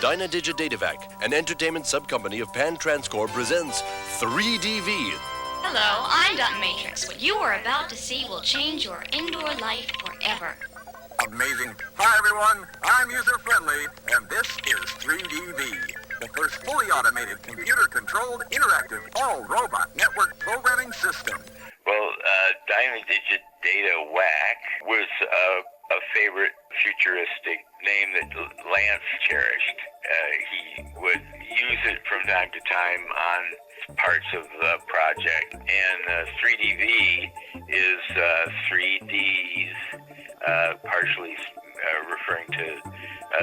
DynaDigiDataVac, an entertainment subcompany of Pan-Transcore presents 3DV. Hello, I'm Dot Matrix. What you are about to see will change your indoor life forever. Amazing. Hi, everyone. I'm user-friendly, and this is 3DV, the first fully automated, computer-controlled, interactive, all-robot network programming system. Well, DynaDigiDataVac was a favorite futuristic name that Lance cherished. He would use it from time to time on parts of the project. And 3DV is 3Ds, partially referring to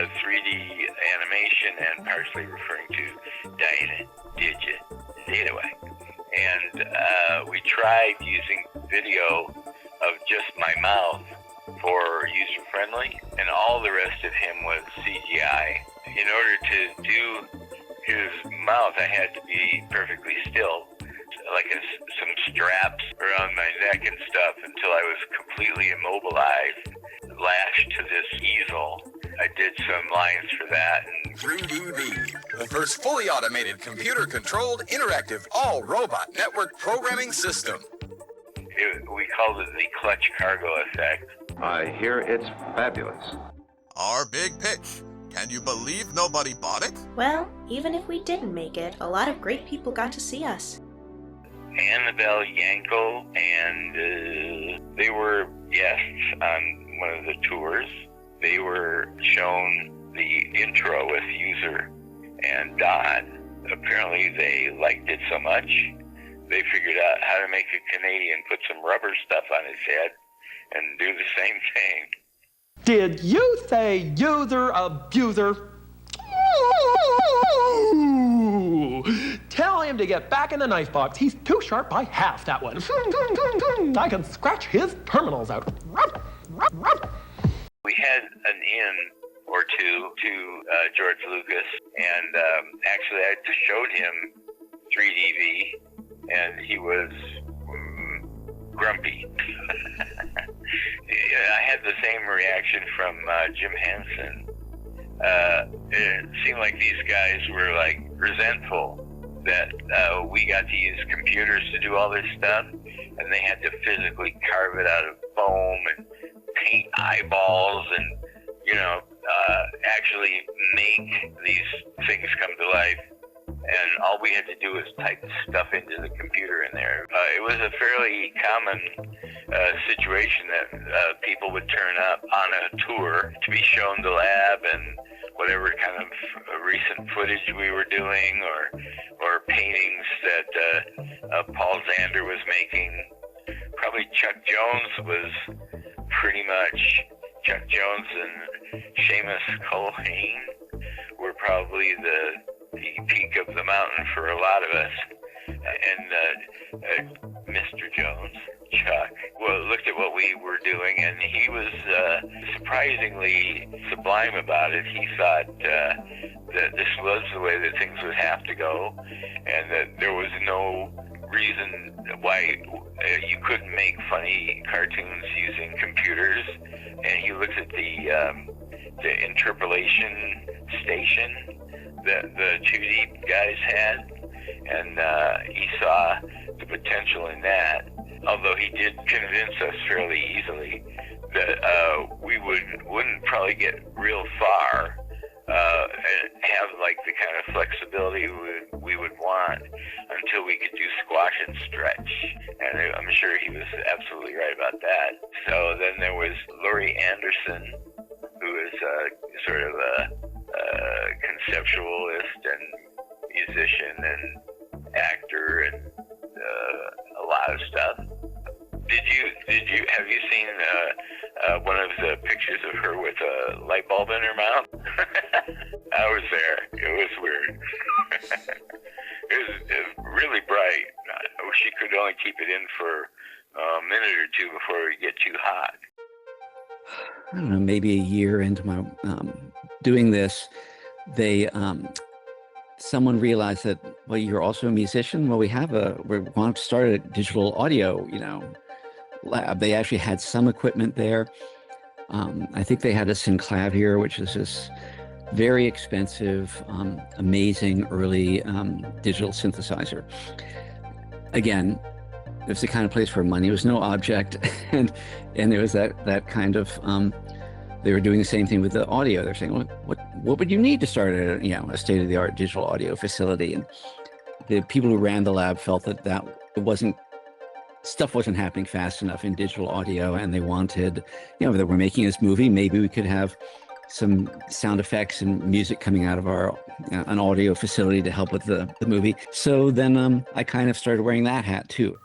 3D animation and partially referring to DynaDigiDataVac. And we tried using video of just my mouth for user-friendly, and all the rest of him was CGI. In order to do his mouth, I had to be perfectly still, like some straps around my neck and stuff, until I was completely immobilized, lashed to this easel. I did some lines for that. And 3DV, the first fully automated, computer-controlled, interactive, all-robot network programming system. We called it the clutch cargo effect. I hear it's fabulous. Our big pitch. Can you believe nobody bought it? Well, even if we didn't make it, a lot of great people got to see us. Annabelle Yankel, and they were guests on one of the tours. They were shown the intro with User and Don. Apparently they liked it so much, they figured out how to make a Canadian put some rubber stuff on his head and do the same thing. Did you say user abuser? Tell him to get back in the knife box. He's too sharp by half, that one. I can scratch his terminals out. We had an in or two to George Lucas, and actually I just showed him 3DV, and he was grumpy. I had the same reaction from Jim Henson. It seemed like these guys were like resentful that we got to use computers to do all this stuff, and they had to physically carve it out of foam and paint eyeballs and, you know, actually make these things come to life. And all we had to do was type stuff into the computer in there. It was a fairly common situation that people would turn up on a tour to be shown the lab and whatever kind of recent footage we were doing, or paintings that Paul Zander was making. Probably Chuck Jones was pretty much, Chuck Jones and Seamus Culhane were probably the peak of the mountain for a lot of us. And Mr. Jones, Chuck, well, looked at what we were doing, and he was surprisingly sublime about it. He thought that this was the way that things would have to go, and that there was no reason why you couldn't make funny cartoons using computers. And he looked at the interpolation station that the 2D guys had, and he saw the potential in that, although he did convince us fairly easily that we wouldn't probably get real far and have like the kind of flexibility we would want until we could do squash and stretch. And I'm sure he was absolutely right about that. So then there was Laurie Anderson, who is sort of a conceptualist and musician and actor and a lot of stuff. Have you seen one of the pictures of her with a light bulb in her mouth? I was there. It was weird. It was really bright. I wish she could only keep it in for a minute or two before it would get too hot. I don't know, maybe a year into my doing this, someone realized that, well, you're also a musician. Well, we want to start a digital audio, lab. They actually had some equipment there. I think they had a synclavier, which is this very expensive, amazing early digital synthesizer. Again, it was the kind of place where money was no object, and there was that kind of. They were doing the same thing with the audio. They're saying, well, what would you need to start a state-of-the-art digital audio facility? And the people who ran the lab felt that stuff wasn't happening fast enough in digital audio, and they wanted, that we're making this movie, maybe we could have some sound effects and music coming out of our an audio facility to help with the movie. So then I kind of started wearing that hat too.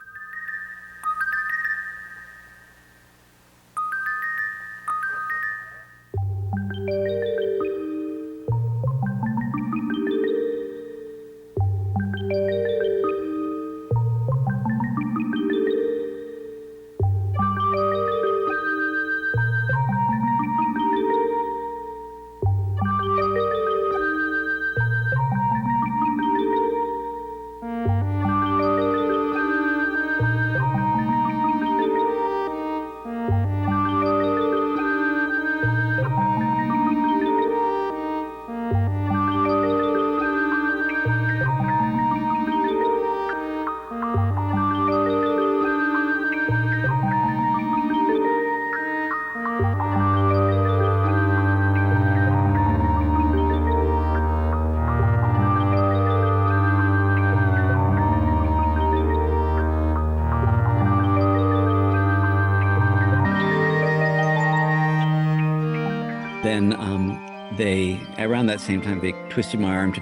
Around that same time, they twisted my arm to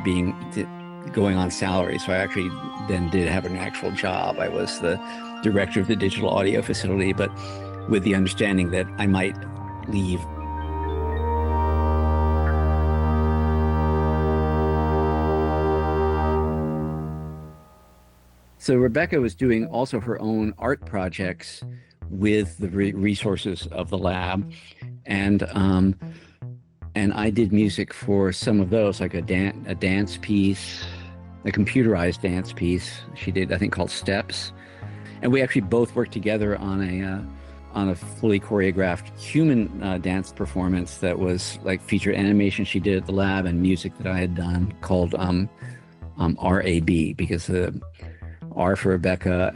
going on salary. So I actually then did have an actual job. I was the director of the digital audio facility, but with the understanding that I might leave. So Rebecca was doing also her own art projects with the resources of the lab, and I did music for some of those, like a dance piece, a computerized dance piece she did, I think, called Steps. And we actually both worked together on a fully choreographed human dance performance that was like featured animation she did at the lab and music that I had done called RAB, because R for Rebecca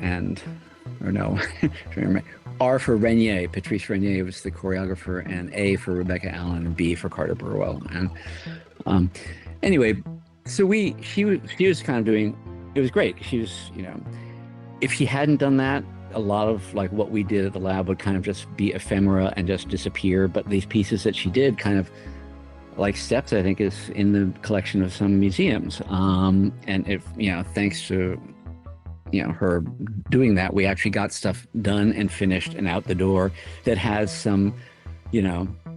R for Renier, Patrice Renier was the choreographer, and A for Rebecca Allen, and B for Carter Burwell. And anyway, so she was kind of doing, it was great. She was, if she hadn't done that, a lot of like what we did at the lab would kind of just be ephemera and just disappear. But these pieces that she did, kind of like Steps, I think, is in the collection of some museums. And if, thanks to her doing that, we actually got stuff done and finished and out the door that has some,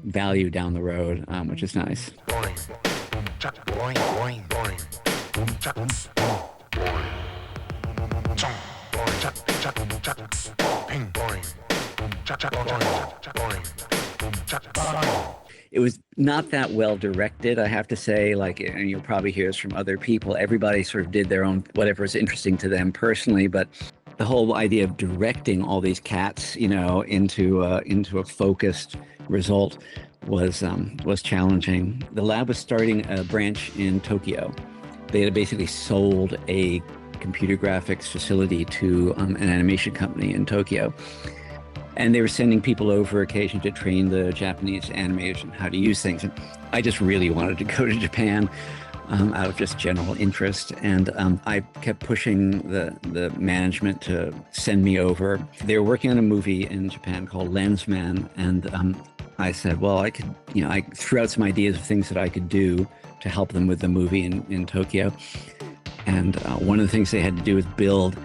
value down the road, which is nice. It was not that well directed, I have to say, and you'll probably hear this from other people. Everybody sort of did their own, whatever was interesting to them personally, but the whole idea of directing all these cats, into a focused result was challenging. The lab was starting a branch in Tokyo. They had basically sold a computer graphics facility to an animation company in Tokyo. And they were sending people over occasionally to train the Japanese animators on how to use things. And I just really wanted to go to Japan out of just general interest. And I kept pushing the management to send me over. They were working on a movie in Japan called Lensman. And I said, well, I could, I threw out some ideas of things that I could do to help them with the movie in Tokyo. And one of the things they had to do was build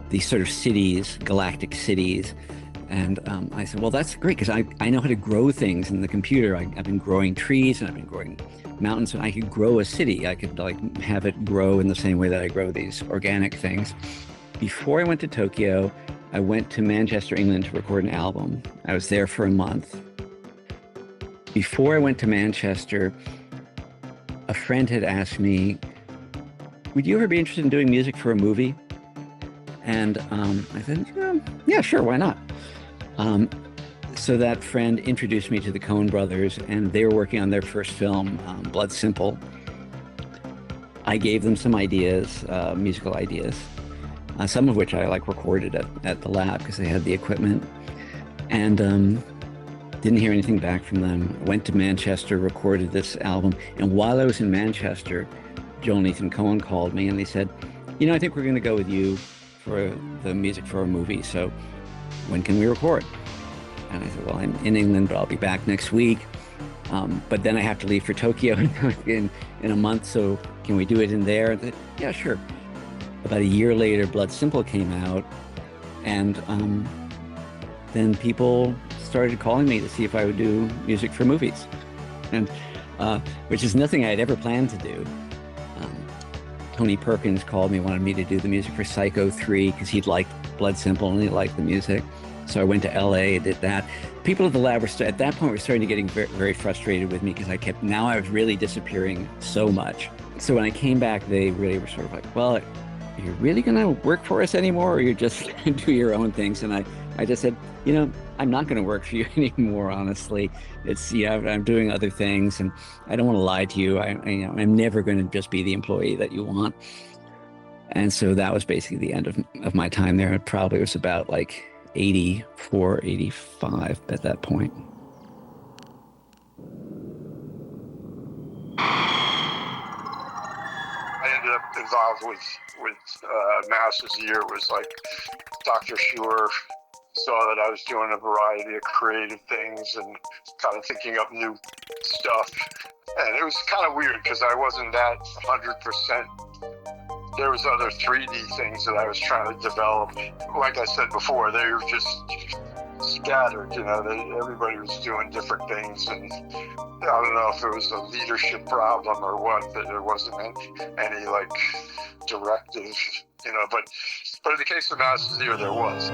these sort of cities, galactic cities. And I said, well, that's great, because I know how to grow things in the computer. I've been growing trees, and I've been growing mountains, and I could grow a city. I could have it grow in the same way that I grow these organic things. Before I went to Tokyo, I went to Manchester, England to record an album. I was there for a month. Before I went to Manchester, a friend had asked me, would you ever be interested in doing music for a movie? And I said, yeah, sure, why not? So that friend introduced me to the Coen brothers, and they were working on their first film, Blood Simple. I gave them some ideas, musical ideas, some of which I recorded at the lab because they had the equipment, and didn't hear anything back from them. Went to Manchester, recorded this album, and while I was in Manchester, Joel and Ethan Coen called me, and they said, I think we're going to go with you for the music for a movie, so when can we record? And I said, well, I'm in England, but I'll be back next week. But then I have to leave for Tokyo in a month, so can we do it in there? And they said, yeah, sure. About a year later, Blood Simple came out, and then people started calling me to see if I would do music for movies, and which is nothing I had ever planned to do. Tony Perkins called me, wanted me to do the music for Psycho 3 because he'd liked Blood Simple and he liked the music. So I went to LA, did that. People at the lab at that point were starting to getting very, very frustrated with me because I was really disappearing so much. So when I came back, they really were sort of like, well, are you really going to work for us anymore, or you're just going to do your own things? And I just said, I'm not going to work for you anymore, honestly. It's, I'm doing other things, and I don't want to lie to you. I'm never going to just be the employee that you want. And so that was basically the end of my time there. It probably was about 84, 85 at that point. I ended up involved with Master's Year. It was Dr. Schuer saw that I was doing a variety of creative things and kind of thinking up new stuff. And it was kind of weird because I wasn't that 100%. There was other 3D things that I was trying to develop. Like I said before, they were just scattered. Everybody was doing different things, and I don't know if it was a leadership problem or what, that there wasn't any like directive, but in the case of Mouse's Ear, there was.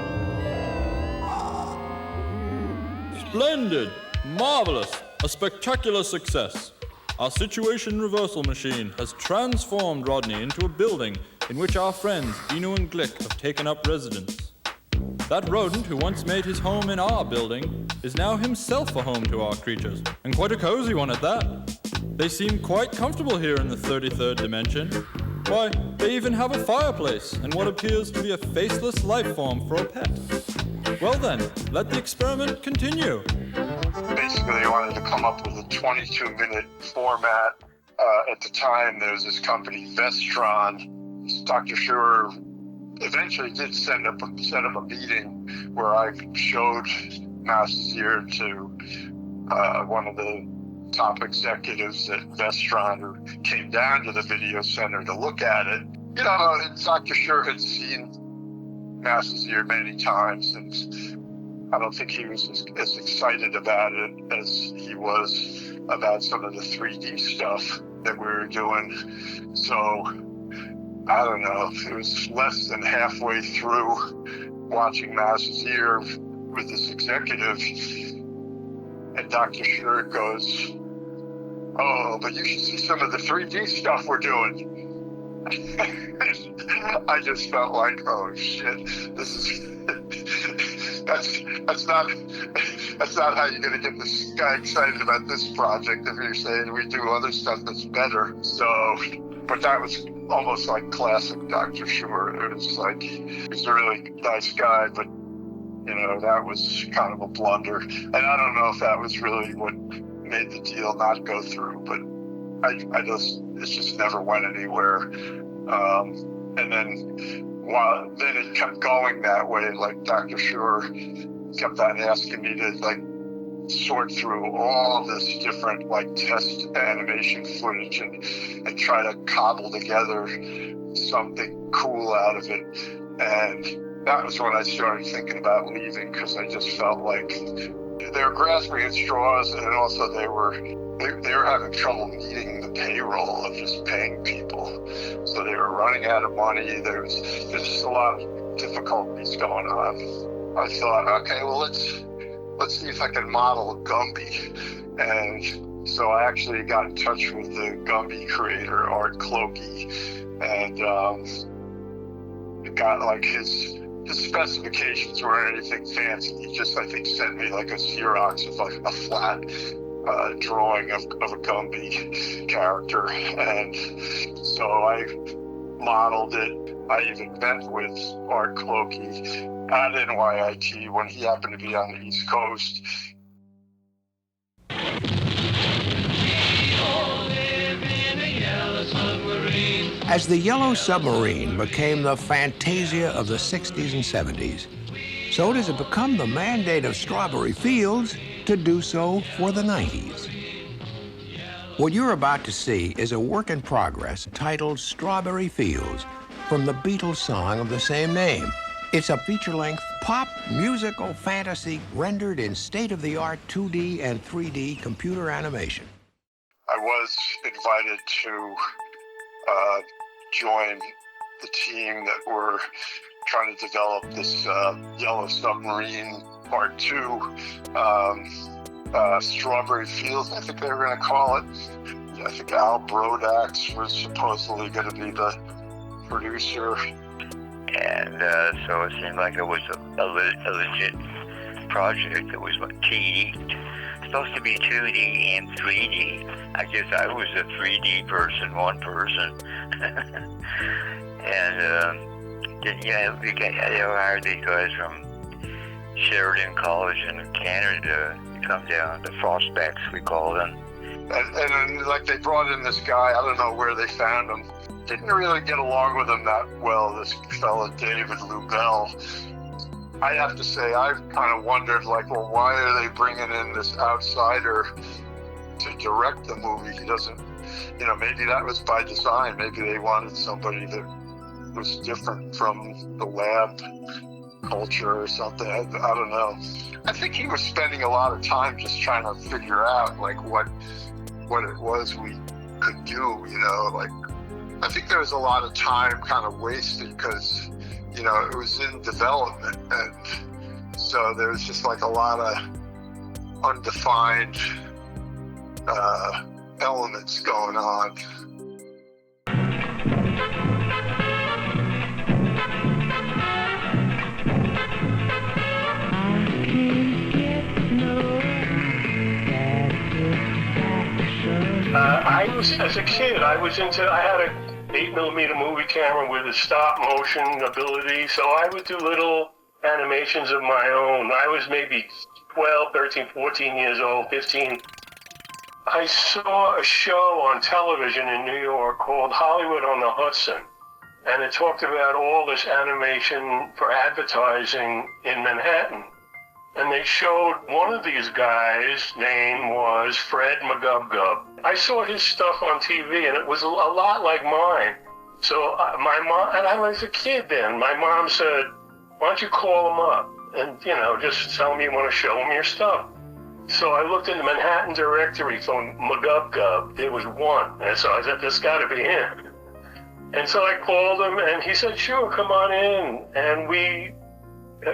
Splendid, marvelous, a spectacular success. Our situation reversal machine has transformed Rodney into a building in which our friends Dino and Glick have taken up residence. That rodent who once made his home in our building is now himself a home to our creatures, and quite a cozy one at that. They seem quite comfortable here in the 33rd dimension. Why, they even have a fireplace and what appears to be a faceless life form for a pet. Well then, let the experiment continue. Basically, they wanted to come up with a 22-minute format. At the time, there was this company, Vestron. Dr. Schur eventually did set up a meeting where I showed Mouse's Ear to one of the top executives at Vestron, who came down to the video center to look at it. Dr. Schur had seen Mouse's Ear many times, and I don't think he was as excited about it as he was about some of the 3D stuff that we were doing. So, I don't know, it was less than halfway through watching Mouse's Ear with this executive, and Dr. Schur goes, "Oh, but you should see some of the 3D stuff we're doing." I just felt like, oh shit, this is that's not how you're gonna get this guy excited about this project if you're saying we do other stuff that's better. So, but that was almost like classic Dr. Schur. It was like, he's a really nice guy, but that was kind of a blunder. And I don't know if that was really what made the deal not go through, but it just never went anywhere. And then it kept going that way. Like Dr. Schur kept on asking me to sort through all this different test animation footage and try to cobble together something cool out of it. And that was when I started thinking about leaving, because I just felt like they were grasping at straws, and also they were having trouble meeting the payroll of just paying people. So they were running out of money. There's just a lot of difficulties going on. I thought, okay, well let's see if I can model a Gumby. And so I actually got in touch with the Gumby creator, Art Clokey, and got his specifications weren't anything fancy. He just, I think, sent me a Xerox of a flat drawing of a Gumby character. And so I modeled it. I even met with Art Clokey at NYIT when he happened to be on the East Coast. As the Yellow Submarine became the fantasia of the 60s and 70s, so does it become the mandate of Strawberry Fields to do so for the 90s. What you're about to see is a work in progress titled Strawberry Fields, from the Beatles song of the same name. It's a feature-length pop musical fantasy rendered in state-of-the-art 2D and 3D computer animation. I was invited to join the team that were trying to develop this Yellow Submarine Part 2, Strawberry Fields, I think they were going to call it. I think Al Brodax was supposedly going to be the producer. And so it seemed like it was a legit project. It was supposed to be 2D and 3D. I guess I was a 3D person, one person. And they hired these guys from Sheridan College in Canada to come down, the Frostbacks, we call them. And then, they brought in this guy, I don't know where they found him. Didn't really get along with him that well, this fella David Lubell. I have to say, I've kind of wondered, well, why are they bringing in this outsider to direct the movie? He doesn't, maybe that was by design. Maybe they wanted somebody that was different from the lab culture or something. I don't know. I think he was spending a lot of time just trying to figure out like what it was we could do, you know, like I think there was a lot of time kind of wasted because, you know, it was in development, and so there was just like a lot of undefined elements going on. As a kid, I had a 8mm movie camera with a stop motion ability, so I would do little animations of my own. I was maybe 12, 13, 14 years old, 15. I saw a show on television in New York called Hollywood on the Hudson, and it talked about all this animation for advertising in Manhattan. And they showed one of these guys' name was Fred McGubgub. I saw his stuff on TV, and it was a lot like mine. So my mom, and I was a kid then, my mom said, why don't you call him up and, you know, just tell him you want to show him your stuff. So I looked in the Manhattan directory for McGubgub. There was one. And so I said, this got to be him. And so I called him, and he said, sure, come on in. And we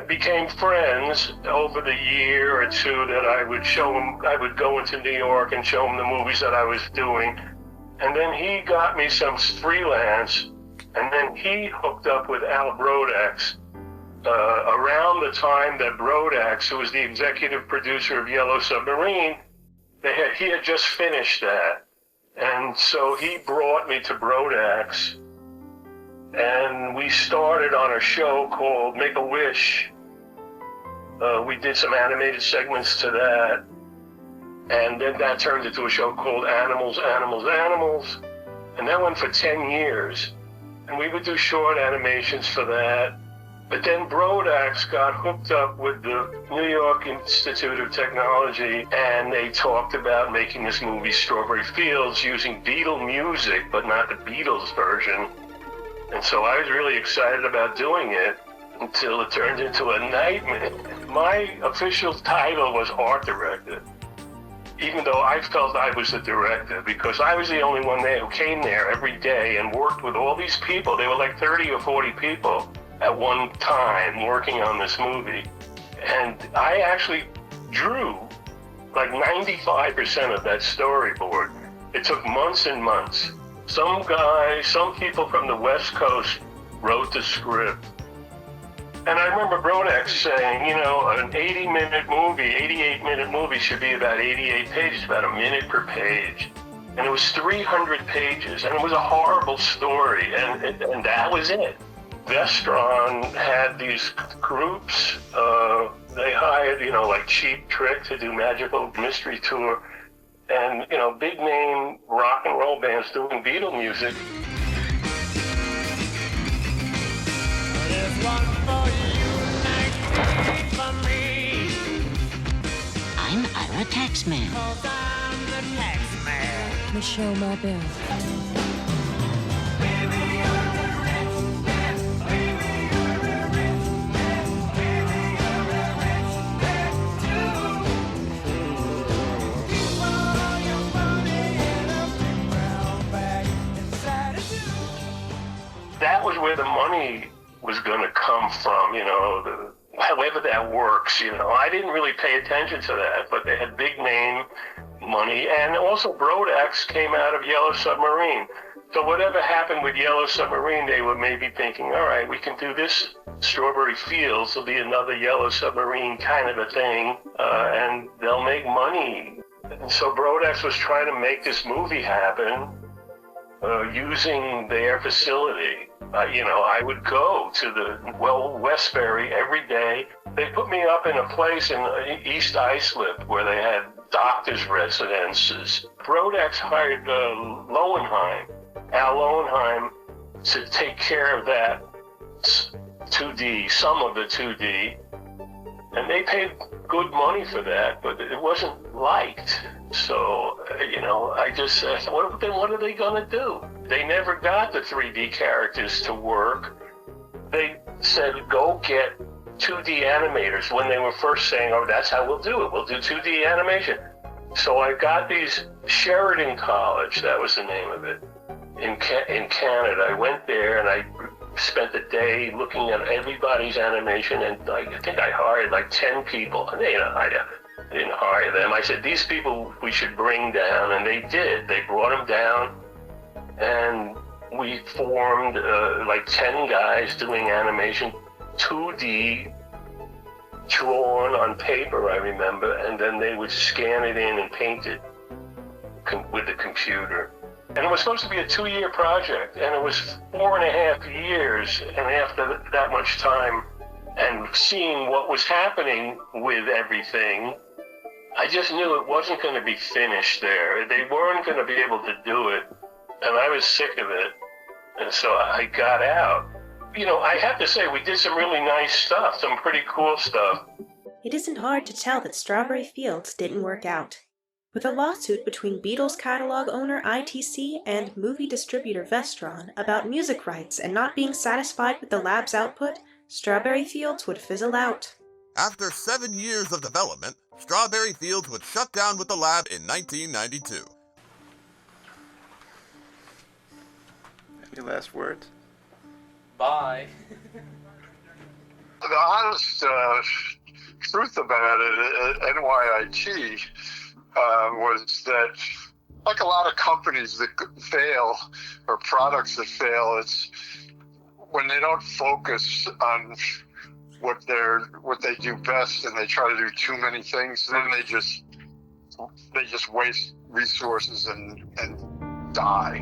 became friends over the year or two that I would show him. I would go into New York and show him the movies that I was doing. And then he got me some freelance, and then he hooked up with Al Brodex around the time that Brodex, who was the executive producer of Yellow Submarine, he had just finished that. And so he brought me to Brodex, and we started on a show called Make-A-Wish. We did some animated segments to that, and then that turned into a show called Animals, Animals, Animals, and that went for 10 years. And we would do short animations for that. But then Brodex got hooked up with the New York Institute of Technology, and they talked about making this movie Strawberry Fields using Beatle music, but not the Beatles version. And so I was really excited about doing it until it turned into a nightmare. My official title was art director, even though I felt I was the director, because I was the only one there who came there every day and worked with all these people. They were like 30 or 40 people at one time working on this movie. And I actually drew like 95% of that storyboard. It took months and months. Some people from the West Coast wrote the script. And I remember Brodex saying, you know, an 88-minute movie should be about 88 pages, about a minute per page. And it was 300 pages, and it was a horrible story, and that was it. Vestron had these groups. They hired, you know, like Cheap Trick to do Magical Mystery Tour, and, you know, big name rock and roll bands doing Beatle music. I'm Ira Taxman. Michelle Marbell. That was where the money was going to come from, you know, however that works, you know. I didn't really pay attention to that, but they had big name money, and also Brodex came out of Yellow Submarine. So whatever happened with Yellow Submarine, they were maybe thinking, all right, we can do this Strawberry Fields, will be another Yellow Submarine kind of a thing, and they'll make money. And so Brodex was trying to make this movie happen using their facility. You know, I would go to the Westbury every day. They put me up in a place in East Islip where they had doctors' residences. Brodex hired Lowenheim, Al Lowenheim, to take care of that 2D, some of the 2D. And they paid good money for that, but it wasn't liked. So, you know, I just said, what are they going to do? They never got the 3D characters to work. They said, go get 2D animators when they were first saying, oh, that's how we'll do it. We'll do 2D animation. So I got these, Sheridan College, that was the name of it, in Canada. I went there and I spent a day looking at everybody's animation, and I think I hired like 10 people. And I didn't hire them. I said, these people we should bring down, and they did. They brought them down, and we formed like 10 guys doing animation, 2D, drawn on paper, I remember, and then they would scan it in and paint it with the computer. And it was supposed to be a 2-year project, and it was 4.5 years, and after that much time, and seeing what was happening with everything, I just knew it wasn't going to be finished there. They weren't going to be able to do it, and I was sick of it, and so I got out. I have to say, we did some really nice stuff, some pretty cool stuff. It isn't hard to tell that Strawberry Fields didn't work out. With a lawsuit between Beatles catalog owner ITC and movie distributor Vestron about music rights and not being satisfied with the lab's output, Strawberry Fields would fizzle out. After 7 years of development, Strawberry Fields would shut down with the lab in 1992. Any last words? Bye. The honest truth about it at NYIT was that, like a lot of companies that fail or products that fail, it's when they don't focus on what they do best and they try to do too many things, then they just waste resources and die.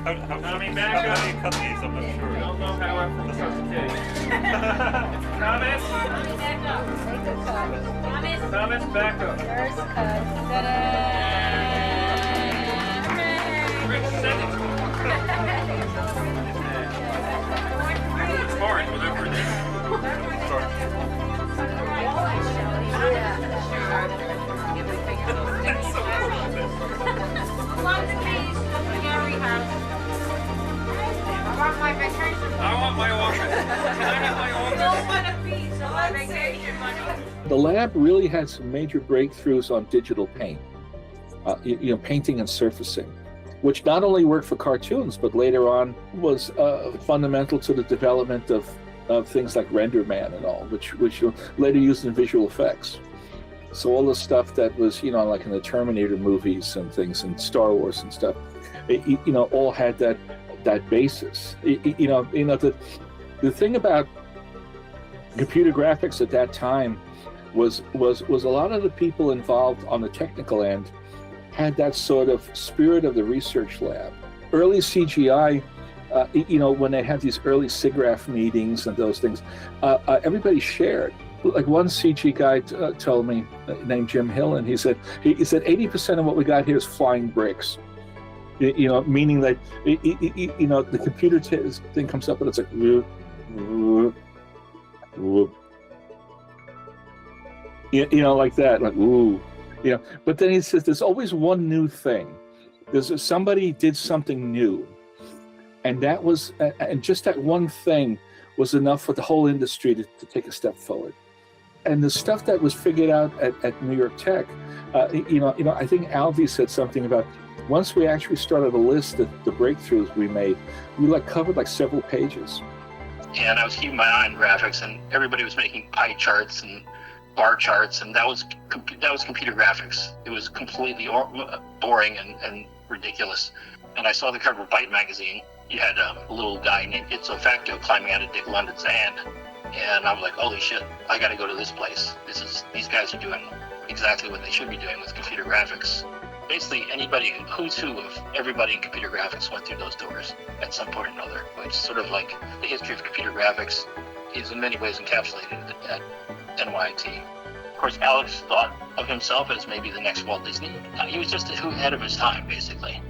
Coming back up. Cut these, I'm not sure. I don't know how I this was the case. Thomas? Back up. Take a cut. Thomas, back up. First cut. Ta-da! Rick, send it. It's hard, whatever it is. Sorry. That's so cool. Lots of keys. Gary has. I want my vacation. I want my office. Can I have my office? No one a piece of my vacation money. The lab really had some major breakthroughs on digital paint, painting and surfacing, which not only worked for cartoons, but later on was fundamental to the development of things like RenderMan and all, which later used in visual effects. So all the stuff that was, like in the Terminator movies and things and Star Wars and stuff, all had that basis. The thing about computer graphics at that time was a lot of the people involved on the technical end had that sort of spirit of the research lab. Early CGI, when they had these early SIGGRAPH meetings and those things, everybody shared. Like one CG guy told me, named Jim Hill, and he said 80% of what we got here is flying bricks. Meaning that the computer thing comes up and it's like whoop, whoop, whoop. Like that, like ooh, But then he says there's always one new thing. Somebody did something new, and that was, and just that one thing was enough for the whole industry to take a step forward. And the stuff that was figured out at New York Tech, I think Alvy said something about once we actually started to list the breakthroughs we made, we covered several pages. And I was keeping my eye on graphics, and everybody was making pie charts and bar charts, and that was computer graphics. It was completely boring and ridiculous. And I saw the cover of Byte magazine. You had a little guy named Ipso Facto climbing out of Dick London's hand. And I was like, holy shit, I gotta go to this place. These guys are doing exactly what they should be doing with computer graphics. Basically, who's who of everybody in computer graphics went through those doors at some point or another, which sort of like the history of computer graphics is in many ways encapsulated at NYIT. Of course, Alex thought of himself as maybe the next Walt Disney. He was just ahead of his time, basically.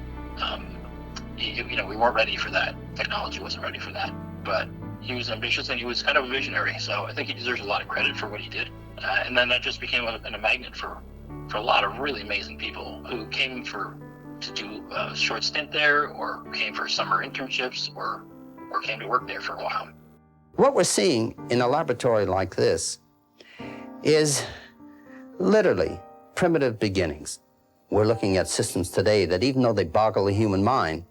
We weren't ready for that. Technology wasn't ready for that. But he was ambitious and he was kind of a visionary, so I think he deserves a lot of credit for what he did. And then that just became a magnet for a lot of really amazing people who came to do a short stint there, or came for summer internships, or came to work there for a while. What we're seeing in a laboratory like this is literally primitive beginnings. We're looking at systems today that, even though they boggle the human mind,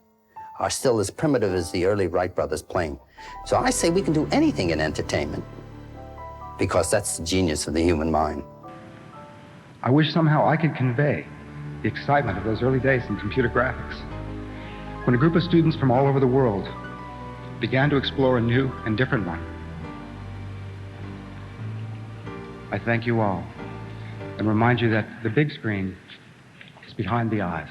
are still as primitive as the early Wright brothers plane. So I say we can do anything in entertainment because that's the genius of the human mind. I wish somehow I could convey the excitement of those early days in computer graphics, when a group of students from all over the world began to explore a new and different one. I thank you all and remind you that the big screen is behind the eyes.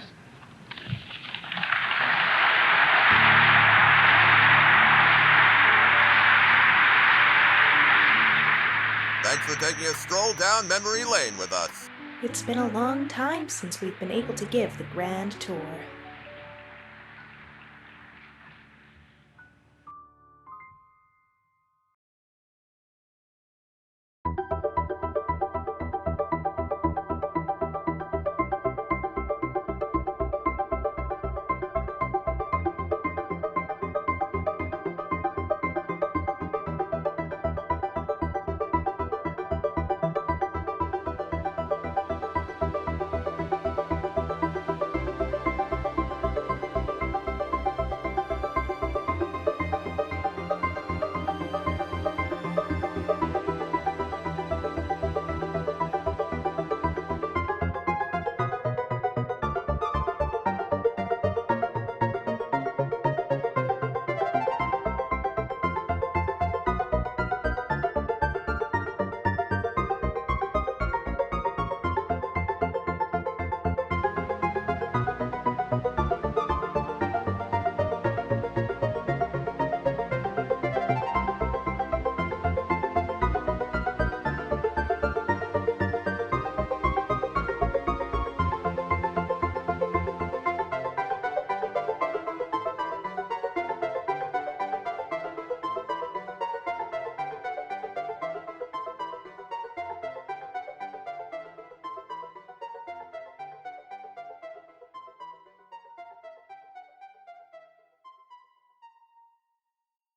Thanks for taking a stroll down memory lane with us. It's been a long time since we've been able to give the grand tour.